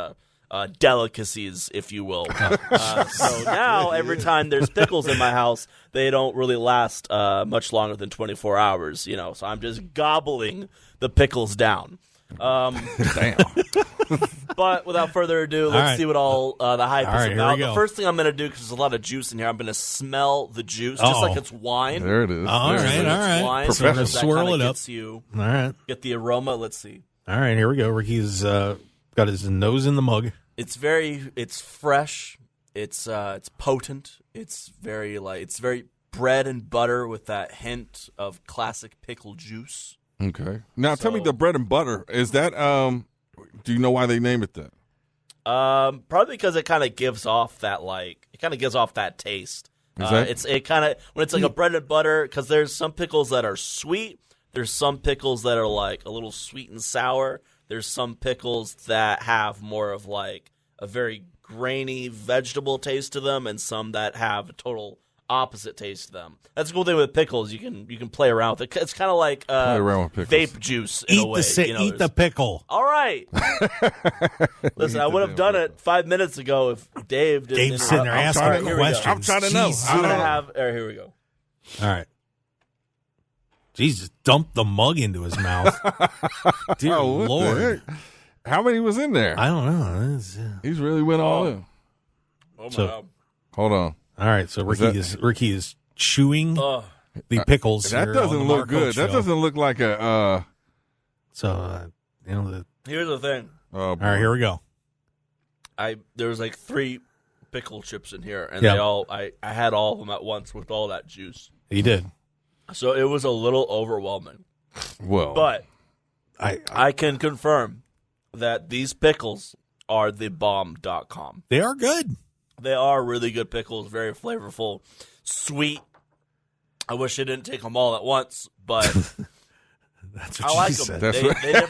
delicacies, if you will. So now every time there's pickles in my house, they don't really last much longer than 24 hours, So I'm just gobbling the pickles down. Damn. But without further ado, let's see what all the hype is about. The first thing I'm going to do, because there's a lot of juice in here, I'm going to smell the juice, just like it's wine. There it is. All right. Wine, So we're going to swirl it up. All right. Get the aroma. Let's see. All right, here we go. Ricky's got his nose in the mug. It's fresh. It's potent. It's very bread and butter with that hint of classic pickle juice. Okay. Now tell me, the bread and butter, is that do you know why they name it that? Probably because it kind of gives off that taste. It kind of when it's like a bread and butter, because there's some pickles that are sweet. There's some pickles that are like a little sweet and sour. There's some pickles that have more of like a very grainy vegetable taste to them, and some that have a total opposite taste to them. That's the cool thing with pickles. You can play around with it. It's kind of like vape juice in a way. Eat the pickle. All right. Listen, I would have done it 5 minutes ago if Dave didn't. Dave's sitting there asking questions. I'm trying to know. All right, here we go. All right. Jesus, dumped the mug into his mouth. Dear Lord. How many was in there? I don't know. He's really went all in. Oh, my God. Hold on. All right, so Ricky is chewing the pickles. That doesn't look good. That doesn't look like a. Here's the thing. All right, here we go. There was like 3 pickle chips in here, and I had all of them at once with all that juice. You did. So it was a little overwhelming. Well, but I can confirm that these pickles are the bomb.com. They are good. They are really good pickles, very flavorful, sweet. I wish I didn't take them all at once, but that's what I like said. them. They definitely get a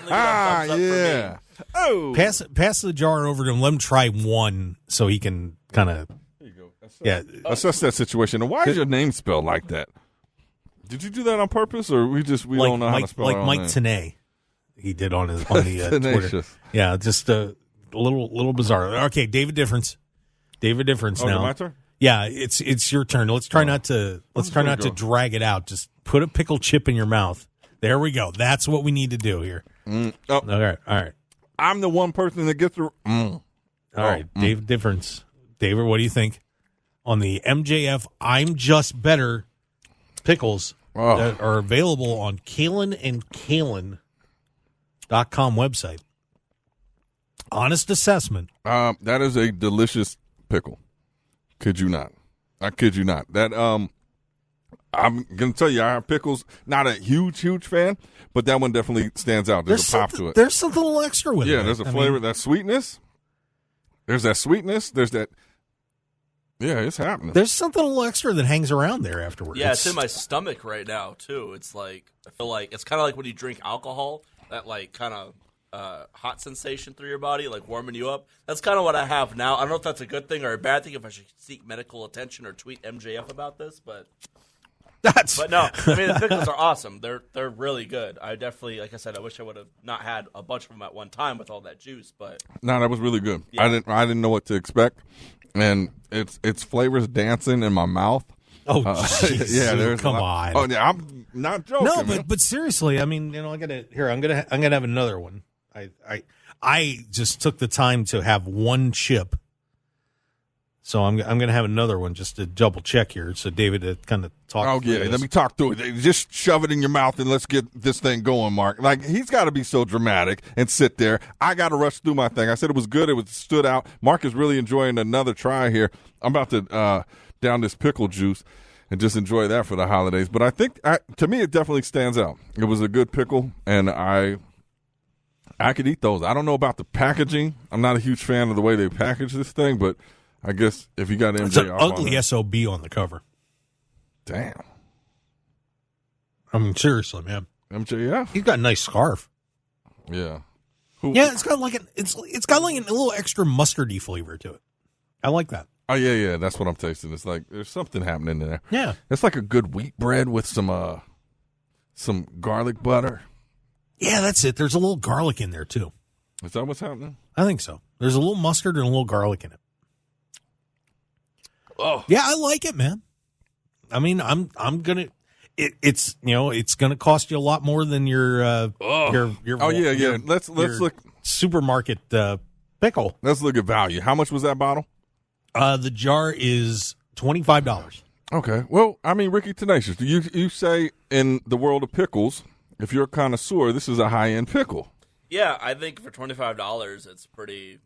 thumbs up for me. Oh, pass the jar over to him. Let him try one so he can kind of. There you go. Assess that situation. And why is your name spelled like that? Did you do that on purpose, or we don't know how to spell like Mike Tenay? He did on the Tenacious. Twitter. Yeah, just a little bizarre. Okay, David Difference. Now. My turn? Yeah, it's your turn. Let's try not to drag it out. Just put a pickle chip in your mouth. There we go. That's what we need to do here. All right. I'm the one person that gets through. All right, David Difference. David, what do you think on the MJF I'm Just Better pickles that are available on KDAWN.com website? Honest assessment. That is a delicious pickle. Kid you not. I kid you not. That I'm gonna tell you, I have pickles. Not a huge fan, but that one definitely stands out. There's a pop to it. There's something a little extra with it. Yeah, there's a flavor. That sweetness. There's that sweetness. There's that. Yeah, it's happening. There's something a little extra that hangs around there afterwards. Yeah, it's in my stomach right now too. It's like I feel like it's kind of like when you drink alcohol, that like kind of hot sensation through your body, like warming you up. That's kind of what I have now. I don't know if that's a good thing or a bad thing. If I should seek medical attention or tweet MJF about this, but no. I mean, the pickles are awesome. They're really good. I definitely, like I said, I wish I would have not had a bunch of them at one time with all that juice. But no, that was really good. Yeah. I didn't know what to expect, and it's flavors dancing in my mouth. Oh, yeah. Come on. Oh, yeah. I'm not joking. No, but seriously, I mean, I'm gonna have another one. I just took the time to have one chip, so I'm gonna have another one just to double check here. So David, to kind of talk. Oh yeah, let me talk through it. Just shove it in your mouth and let's get this thing going, Mark. Like he's got to be so dramatic and sit there. I got to rush through my thing. I said it was good. It stood out. Mark is really enjoying another try here. I'm about to down this pickle juice and just enjoy that for the holidays. But I think to me it definitely stands out. It was a good pickle, and I could eat those. I don't know about the packaging. I'm not a huge fan of the way they package this thing, but I guess if you got MJF, it's an ugly SOB on the cover. Damn. I mean, seriously, man. MJF. He's got a nice scarf. Yeah. Yeah, it's got like it's got like a little extra mustardy flavor to it. I like that. Oh yeah, that's what I'm tasting. It's like there's something happening there. Yeah, it's like a good wheat bread with some garlic butter. Yeah, that's it. There's a little garlic in there too. Is that what's happening? I think so. There's a little mustard and a little garlic in it. Oh yeah, I like it, man. I mean, I'm gonna. It's gonna cost you a lot more than your yeah. Let's look supermarket pickle. Let's look at value. How much was that bottle? The jar is $25. Okay. Well, I mean, Ricky Tenacious, you say in the world of pickles, if you're a connoisseur, this is a high end pickle. Yeah, I think for $25, it's pretty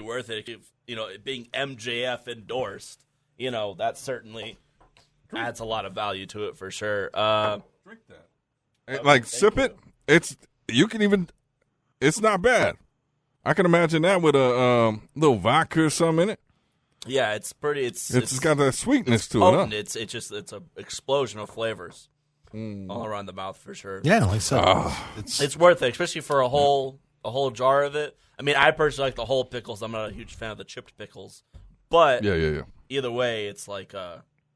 worth it. If, it being MJF endorsed, that certainly adds a lot of value to it for sure. Drink that. Like sip it. It's not bad. I can imagine that with a little vodka or something in it. Yeah, it's pretty. It's got that sweetness to potent. it. Huh? It's an explosion of flavors all around the mouth for sure. Yeah, like so. It's worth it, especially for a whole jar of it. I mean, I personally like the whole pickles. I'm not a huge fan of the chipped pickles, but either way, it's like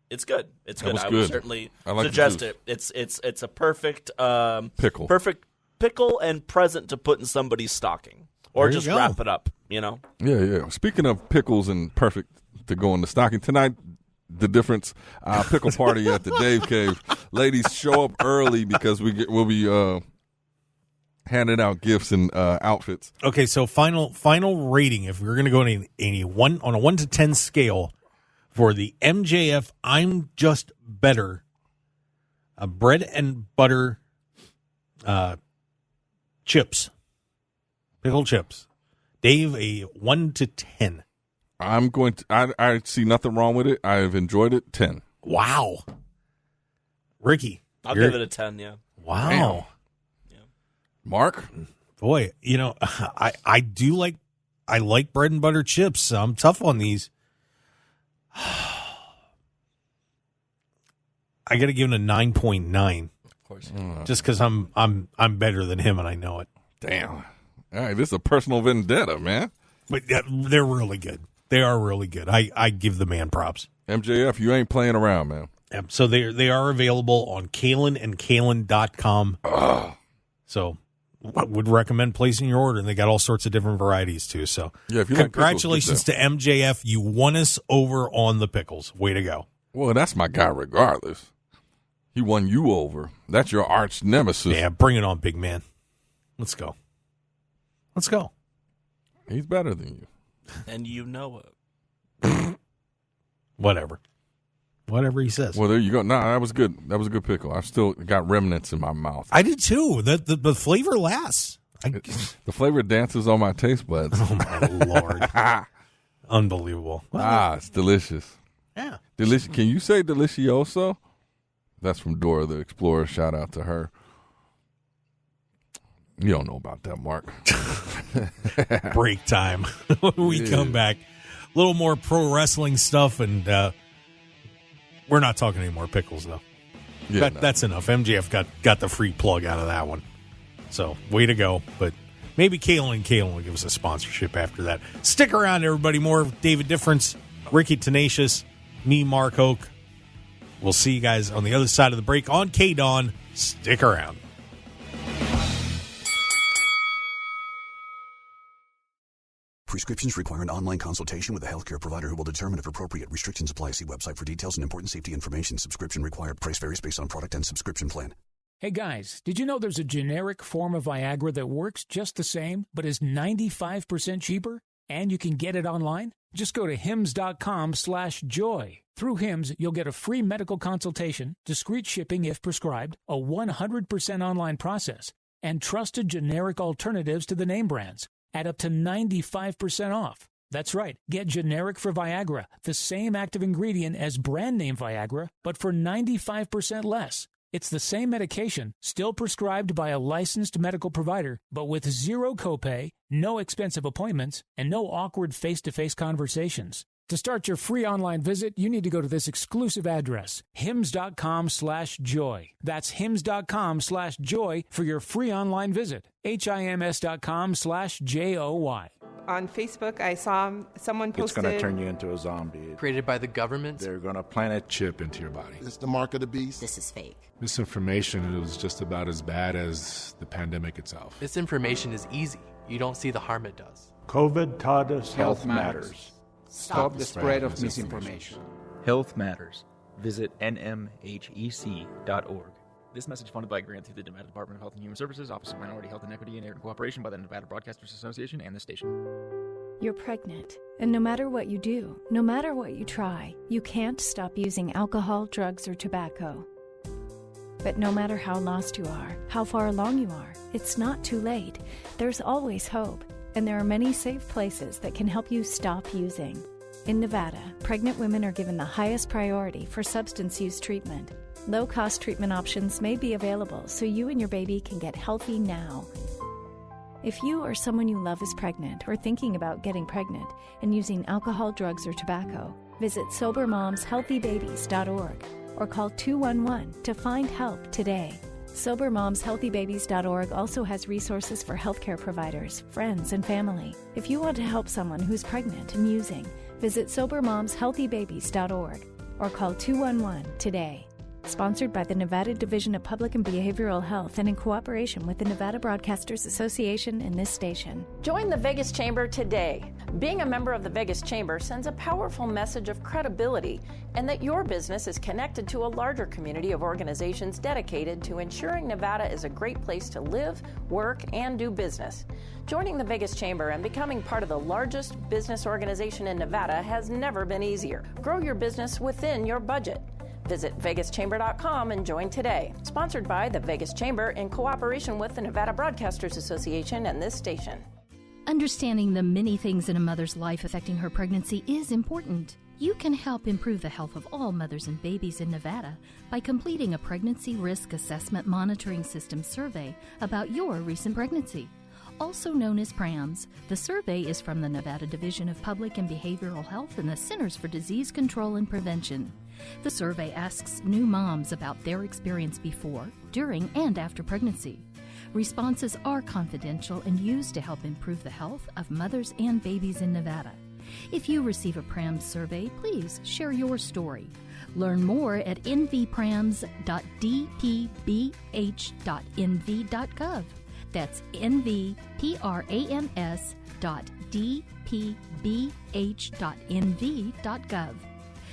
it's good. It's good. I would certainly suggest it. It's a perfect pickle. Perfect pickle and present to put in somebody's stocking, or just wrap it up. You know. Yeah. Speaking of pickles and perfect to go in the stocking tonight, the difference pickle party at the Dave Cave. Ladies, show up early because we'll be handing out gifts and outfits. Okay, so final rating. If we're going to go on a 1 to 10 scale for the MJF, I'm just better. Bread and butter chips, pickle chips. Dave, a 1 to 10. I'm going to. I see nothing wrong with it. I've enjoyed it. 10. Wow. Ricky, I'll give it a 10. Yeah. Wow. Damn. Yeah. Mark, boy, I do like. I like bread and butter chips. I'm tough on these. I got to give it a 9.9. Of course. Just because I'm better than him and I know it. Damn. All right, this is a personal vendetta, man. But they're really good. They are really good. I give the man props. MJF, you ain't playing around, man. So they are available on KDAWN and KDAWN.com. So I would recommend placing your order, and they got all sorts of different varieties too. So if you congratulations to MJF. You won us over on the pickles. Way to go. Well, that's my guy regardless. He won you over. That's your arch nemesis. Yeah, bring it on, big man. Let's go. He's better than you. And you know it. Whatever he says. Well, there you go. No, that was good. That was a good pickle. I've still got remnants in my mouth. I did too. The flavor lasts. The flavor dances on my taste buds. Oh, my Lord. Unbelievable. It's delicious. Yeah. Delicious. Can you say delicioso? That's from Dora the Explorer. Shout out to her. You don't know about that, Mark. Break time. When we come back, a little more pro wrestling stuff, and we're not talking any more pickles, though. Yeah, that's enough. MJF got the free plug out of that one. So, way to go. But maybe KDAWN will give us a sponsorship after that. Stick around, everybody. More David Difference, Ricky Tenacious, me, Mark Hoke. We'll see you guys on the other side of the break on KDAWN. Stick around. Prescriptions require an online consultation with a healthcare provider who will determine if appropriate. Restrictions apply. See website for details and important safety information. Subscription required. Price varies based on product and subscription plan. Hey guys, did you know there's a generic form of Viagra that works just the same, but is 95% cheaper? And you can get it online? Just go to hims.com/joy. Through Hims, you'll get a free medical consultation, discreet shipping if prescribed, a 100% online process, and trusted generic alternatives to the name brands at up to 95% off. That's right. Get generic for Viagra, the same active ingredient as brand name Viagra, but for 95% less. It's the same medication, still prescribed by a licensed medical provider, but with zero copay, no expensive appointments, and no awkward face-to-face conversations. To start your free online visit, you need to go to this exclusive address, hims.com/joy. That's hims.com/joy for your free online visit. HIMS.com/JOY. On Facebook, I saw someone posted... It's going to turn you into a zombie. Created by the government. They're going to plant a chip into your body. It's the mark of the beast. This is fake. Misinformation is just about as bad as the pandemic itself. This information is easy. You don't see the harm it does. COVID taught us health matters. Stop the spread of misinformation. Health matters. Visit nmhec.org. This message funded by a grant through the Nevada Department of Health and Human Services, Office of Minority Health and Equity, and aired in cooperation by the Nevada Broadcasters Association and the station. You're pregnant, and no matter what you do, no matter what you try, you can't stop using alcohol, drugs, or tobacco. But no matter how lost you are, how far along you are, it's not too late. There's always hope, and there are many safe places that can help you stop using. In Nevada, pregnant women are given the highest priority for substance use treatment. Low-cost treatment options may be available so you and your baby can get healthy now. If you or someone you love is pregnant or thinking about getting pregnant and using alcohol, drugs, or tobacco, visit SoberMomsHealthyBabies.org or call 211 to find help today. SoberMomsHealthyBabies.org also has resources for healthcare providers, friends, and family. If you want to help someone who's pregnant and using, visit SoberMomsHealthyBabies.org or call 211 today. Sponsored by the Nevada Division of Public and Behavioral Health and in cooperation with the Nevada Broadcasters Association and this station. Join the Vegas Chamber today. Being a member of the Vegas Chamber sends a powerful message of credibility and that your business is connected to a larger community of organizations dedicated to ensuring Nevada is a great place to live, work, and do business. Joining the Vegas Chamber and becoming part of the largest business organization in Nevada has never been easier. Grow your business within your budget. Visit VegasChamber.com and join today. Sponsored by the Vegas Chamber in cooperation with the Nevada Broadcasters Association and this station. Understanding the many things in a mother's life affecting her pregnancy is important. You can help improve the health of all mothers and babies in Nevada by completing a Pregnancy Risk Assessment Monitoring System survey about your recent pregnancy. Also known as PRAMS, the survey is from the Nevada Division of Public and Behavioral Health and the Centers for Disease Control and Prevention. The survey asks new moms about their experience before, during, and after pregnancy. Responses are confidential and used to help improve the health of mothers and babies in Nevada. If you receive a PRAMS survey, please share your story. Learn more at nvprams.dpbh.nv.gov. That's nvprams.dpbh.nv.gov.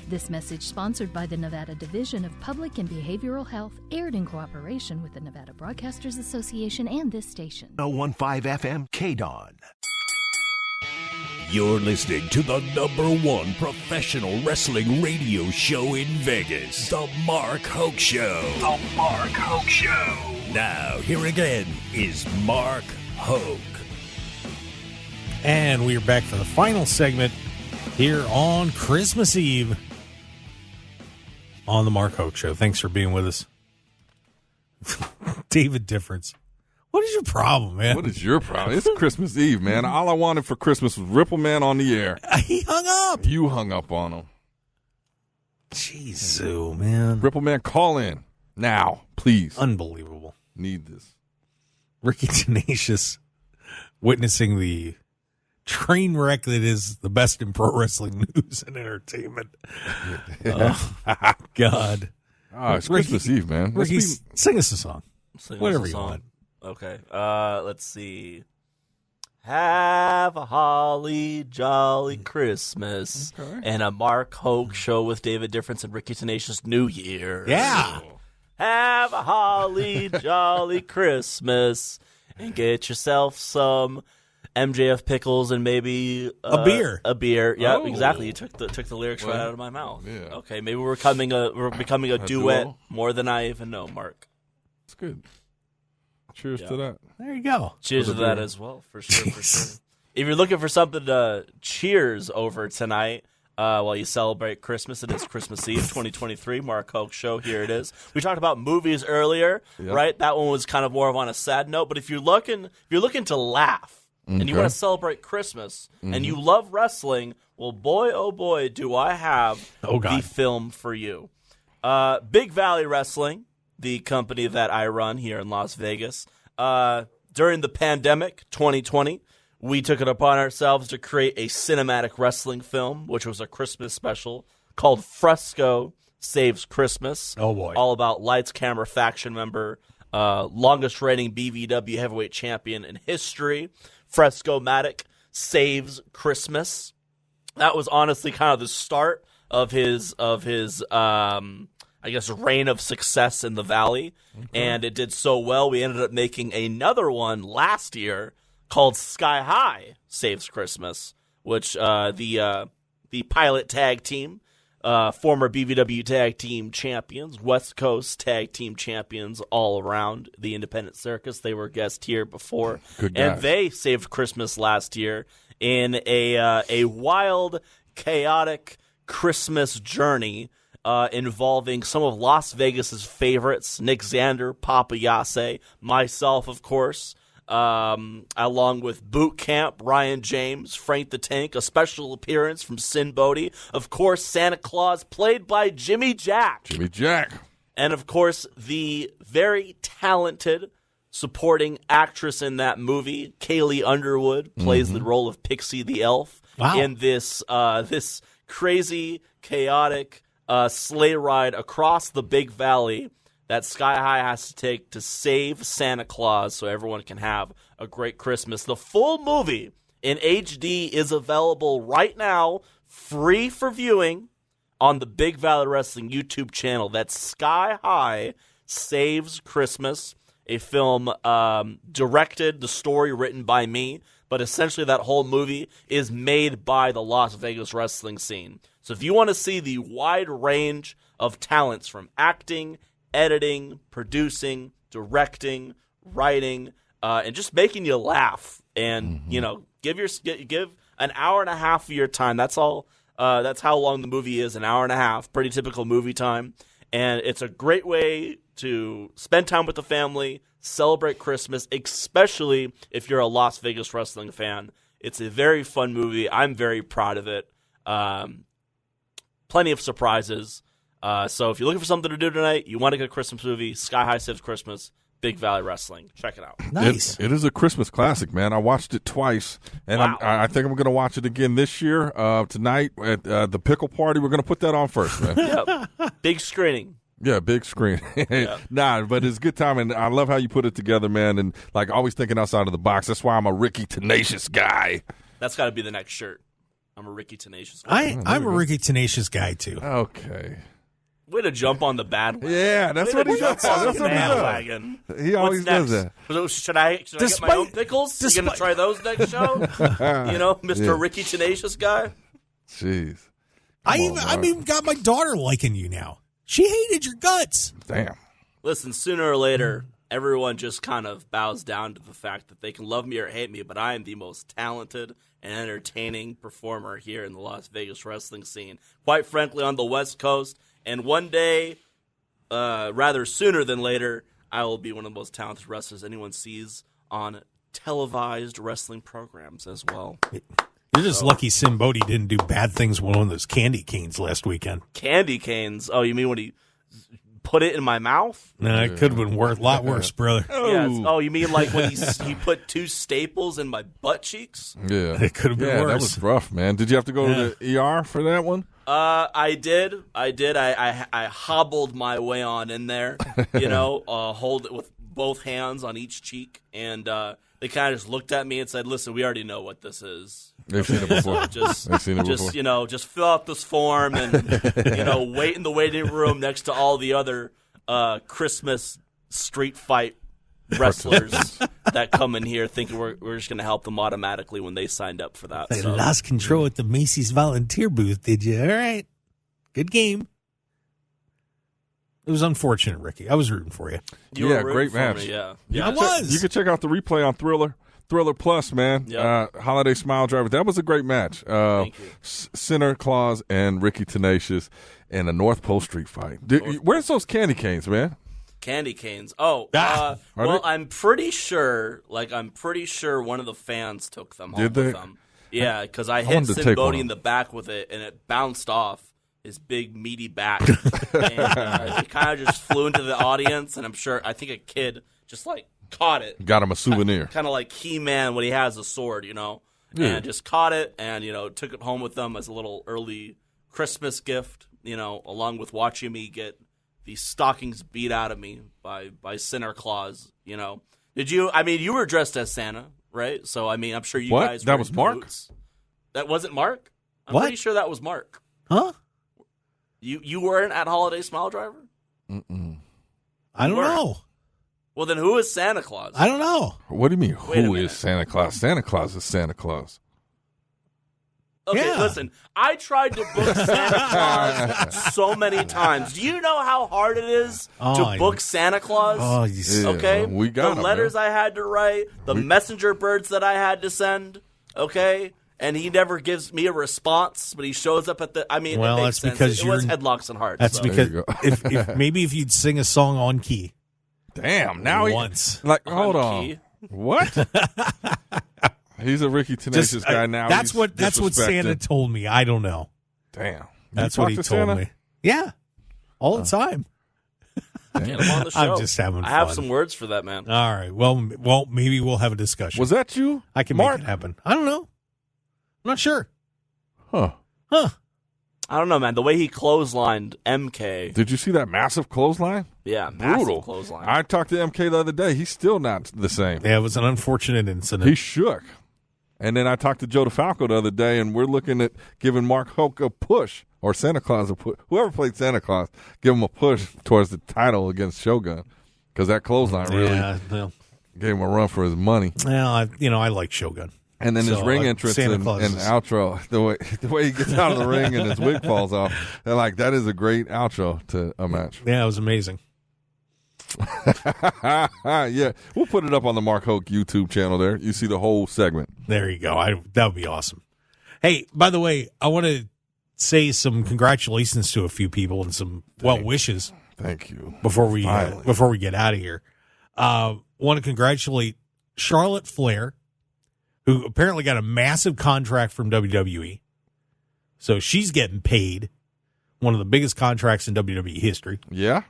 This message, sponsored by the Nevada Division of Public and Behavioral Health, aired in cooperation with the Nevada Broadcasters Association and this station. 105 FM KDAWN. You're listening to the #1 professional wrestling radio show in Vegas, The Mark Hoke Show. The Mark Hoke Show. Now, here again is Mark Hoke. And we are back for the final segment here on Christmas Eve on the Mark Hoke Show. Thanks for being with us. David Difference. What is your problem, man? What is your problem? It's Christmas Eve, man. All I wanted for Christmas was Ripple Man on the air. He hung up. You hung up on him. Jeez, man. Ripple Man, call in now, please. Unbelievable. Need this. Ricky Tenacious witnessing the train wreck that is the best in pro wrestling news and entertainment. Oh, God. Oh, it's Christmas Eve, man. Ricky, sing us a song. Whatever you want. Okay. Let's see. Have a holly jolly Christmas and a Mark Hoke Show with David Difference and Ricky Tenacious New Year. Yeah. Have a holly jolly Christmas and get yourself some MJF pickles and maybe a beer. A beer. Yeah, exactly. You took the lyrics right out of my mouth. Yeah. Okay, maybe we're becoming a duet duo? more than I even know, Mark. It's good. Cheers to that. There you go. Cheers to that as well, for sure, for sure. If you're looking for something to cheers over tonight while you celebrate Christmas, it is Christmas Eve 2023, Mark Hoke Show. Here it is. We talked about movies earlier, right? That one was kind of more of on a sad note. But if you're looking to laugh and you want to celebrate Christmas and you love wrestling, well, boy, oh boy, do I have the film for you. Big Valley Wrestling, the company that I run here in Las Vegas. During the pandemic, 2020, we took it upon ourselves to create a cinematic wrestling film, which was a Christmas special called Fresco Saves Christmas. Oh, boy. All about Lights, Camera, Faction member, longest reigning BVW heavyweight champion in history, Fresco-matic Saves Christmas. That was honestly kind of the start of his I guess, reign of success in the Valley, and it did so well, we ended up making another one last year called Sky High Saves Christmas, which the pilot tag team, former BVW tag team champions, West Coast tag team champions all around the independent circus. They were guests here before, and they saved Christmas last year in a wild, chaotic Christmas journey involving some of Las Vegas's favorites, Nick Xander, Papa Yase, myself, of course, along with Boot Camp, Ryan James, Frank the Tank, a special appearance from Sin Bodhi. Of course, Santa Claus, played by Jimmy Jack. Jimmy Jack. And, of course, the very talented supporting actress in that movie, Kaylee Underwood, plays the role of Pixie the Elf in this this crazy, chaotic sleigh ride across the Big Valley that Sky High has to take to save Santa Claus so everyone can have a great Christmas. The full movie in HD is available right now, free for viewing, on the Big Valley Wrestling YouTube channel. That's Sky High Saves Christmas, a film directed, the story written by me, but essentially that whole movie is made by the Las Vegas wrestling scene. So if you want to see the wide range of talents from acting, editing, producing, directing, writing, and just making you laugh, and give an hour and a half of your time. That's all. That's how long the movie is, an hour and a half. Pretty typical movie time, and it's a great way to spend time with the family, celebrate Christmas, especially if you're a Las Vegas wrestling fan. It's a very fun movie. I'm very proud of it. Plenty of surprises. So if you're looking for something to do tonight, you want a good Christmas movie, Sky High Saves Christmas, Big Valley Wrestling. Check it out. Nice. It is a Christmas classic, man. I watched it twice, and I think I'm going to watch it again this year. Tonight at the Pickle Party, we're going to put that on first, man. Yep. Big screening. Yeah, big screen. Nah, but it's a good time, and I love how you put it together, man, and like always thinking outside of the box. That's why I'm a Ricky Tenacious guy. That's got to be the next shirt. I'm a Ricky Tenacious guy. I'm a Ricky Tenacious guy, too. Okay. Way to jump on the bad wagon. Yeah, that's what he does. That's what he does. He always does that. Should I get my own pickles? You going to try those next show? Mr. Ricky Tenacious guy? Jeez. I even got my daughter liking you now. She hated your guts. Damn. Listen, sooner or later, everyone just kind of bows down to the fact that they can love me or hate me, but I am the most talented and entertaining performer here in the Las Vegas wrestling scene. Quite frankly, on the West Coast. And one day, rather sooner than later, I will be one of the most talented wrestlers anyone sees on televised wrestling programs as well. You're just lucky Sin Bodhi didn't do bad things with one of those candy canes last weekend. Candy canes? Oh, you mean when he put it in my mouth? No, it could have been a lot worse, brother. Yes. Oh, you mean like when he put 2 staples in my butt cheeks? Yeah. It could have been worse. That was rough, man. Did you have to go to the ER for that one? I did. I hobbled my way on in there, hold it with both hands on each cheek, and they kind of just looked at me and said, "Listen, we already know what this is. They've seen it before. Just fill out this form and wait in the waiting room next to all the other Christmas street fight wrestlers that come in here thinking we're just going to help them automatically when they signed up for that." They lost control at the Macy's volunteer booth, did you? All right. Good game. It was unfortunate, Ricky. I was rooting for you. Great match. Yeah, I was. You can check out the replay on Thriller Plus, man. Yep. Holiday Smile Driver. That was a great match. Thank you. Santa Claus and Ricky Tenacious in a North Pole Street fight. Where's those candy canes, man? Candy canes. Oh, I'm pretty sure one of the fans took them home with them. Yeah, because I hit Sin Bodhi in the back with it, and it bounced off his big, meaty back. And it kind of just flew into the audience, and I think a kid just, caught it. Got him a souvenir. Kind of like He-Man when he has a sword, and just caught it and, took it home with them as a little early Christmas gift, along with watching me get the stockings beat out of me by Santa Claus, Did you? I mean, you were dressed as Santa, right? So, I mean, I'm sure you guys were. That was Mark? Boots. That wasn't Mark? I'm what? pretty sure that was Mark. Huh? You weren't at Holiday Smile Driver? Mm-mm. I don't know. Well, then who is Santa Claus? I don't know. What do you mean, who is Santa Claus? Santa Claus is Santa Claus. Okay, listen, I tried to book Santa Claus so many times. Do you know how hard it is to book Santa Claus? Oh, you see. Okay? We got the letters I had to write, the messenger birds that I had to send, okay? And he never gives me a response, but he shows up at the. I mean, well, it that's makes sense. because it was headlocks and hearts. That's because if maybe if you'd sing a song on key. Damn! Now once, hold on. Key. What? He's a Ricky Tenacious guy now. That's what Santa told me. I don't know. Damn. That's what he told me. Yeah. All the time. Get him on the show. I'm just having fun. I have some words for that, man. All right. Well, maybe we'll have a discussion. Was that you? I can make it happen. I don't know. I'm not sure. Huh. I don't know, man. The way he clotheslined MK. Did you see that massive clothesline? Yeah, brutal massive clothesline. I talked to MK the other day. He's still not the same. Yeah, it was an unfortunate incident. He shook. And then I talked to Joe DeFalco the other day, and we're looking at giving Mark Hoke a push, or Santa Claus a push. Whoever played Santa Claus, give him a push towards the title against Shogun, because that clothesline really gave him a run for his money. Well, I like Shogun. And then his ring entrance and outro, the way he gets out of the ring and his wig falls off, they're like, that is a great outro to a match. Yeah, it was amazing. Yeah, we'll put it up on the Mark Hoke YouTube channel there. You see the whole segment. There you go. That would be awesome. Hey, by the way, I want to say some congratulations to a few people and some well wishes. Thank you. Before we get out of here, want to congratulate Charlotte Flair, who apparently got a massive contract from WWE. So she's getting paid. One of the biggest contracts in WWE history. Yeah.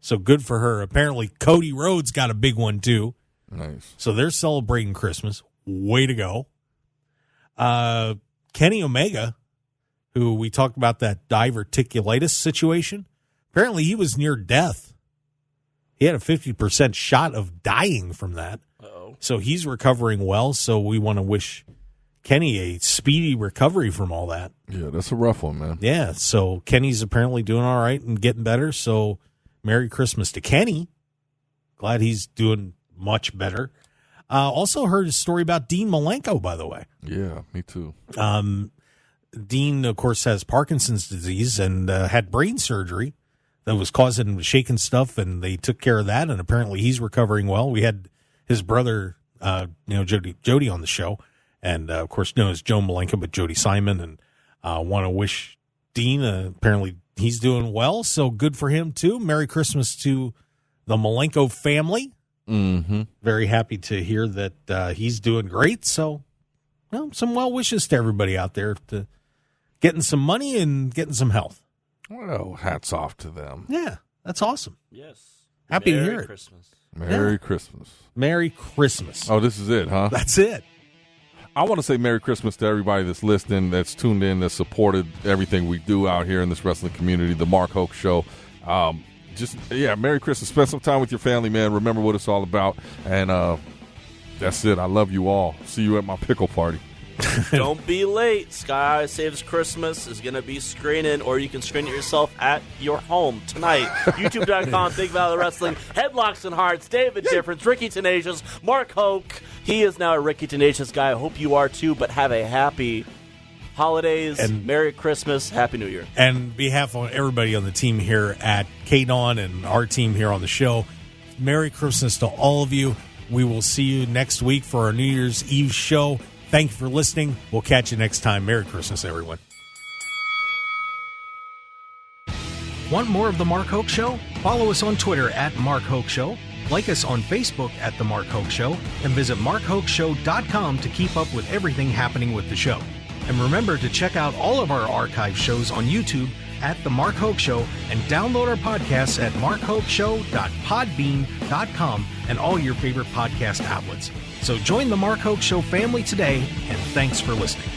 So good for her. Apparently Cody Rhodes got a big one too. Nice. So they're celebrating Christmas. Way to go. Kenny Omega, who we talked about that diverticulitis situation. Apparently he was near death. He had a 50% shot of dying from that. Uh-oh. So he's recovering well. So we want to wish Kenny a speedy recovery from all that. Yeah, that's a rough one, man. Yeah, so Kenny's apparently doing all right and getting better. So Merry Christmas to Kenny. Glad he's doing much better. Also heard a story about Dean Malenko, by the way. Yeah, me too. Dean, of course, has Parkinson's disease and had brain surgery that was causing him shaking stuff, and they took care of that, and apparently he's recovering well. We had his brother, Jody on the show, and, of course, known as Joe Malenko, but Jody Simon, and want to wish Dean, apparently he's doing well, so good for him, too. Merry Christmas to the Malenko family. Mm-hmm. Very happy to hear that he's doing great, so some well wishes to everybody out there to getting some money and getting some health. Well, hats off to them. Yeah, that's awesome. Yes. Happy to hear it. Christmas. Merry Christmas. Merry Christmas. Oh, this is it, huh? That's it. I want to say Merry Christmas to everybody that's listening, that's tuned in, that's supported everything we do out here in this wrestling community, the Mark Hoke Show. Merry Christmas. Spend some time with your family, man. Remember what it's all about. And that's it. I love you all. See you at my pickle party. Don't be late. Sky Saves Christmas is going to be screening, or you can screen it yourself at your home tonight. YouTube.com, Big Valley Wrestling, Headlocks and Hearts, David Difference, Ricky Tenacious, Mark Hoke. He is now a Ricky Tenacious guy. I hope you are too, but have a happy holidays, and Merry Christmas, Happy New Year. And on behalf of everybody on the team here at KDAWN and our team here on the show, Merry Christmas to all of you. We will see you next week for our New Year's Eve show. Thank you for listening. We'll catch you next time. Merry Christmas, everyone. Want more of The Mark Hoke Show? Follow us on Twitter at Mark Hoke Show, like us on Facebook at The Mark Hoke Show, and visit markhokeshow.com to keep up with everything happening with the show. And remember to check out all of our archive shows on YouTube at The Mark Hoke Show, and download our podcasts at markhokeshow.podbean.com and all your favorite podcast outlets. So join the Mark Hoke Show family today, and thanks for listening.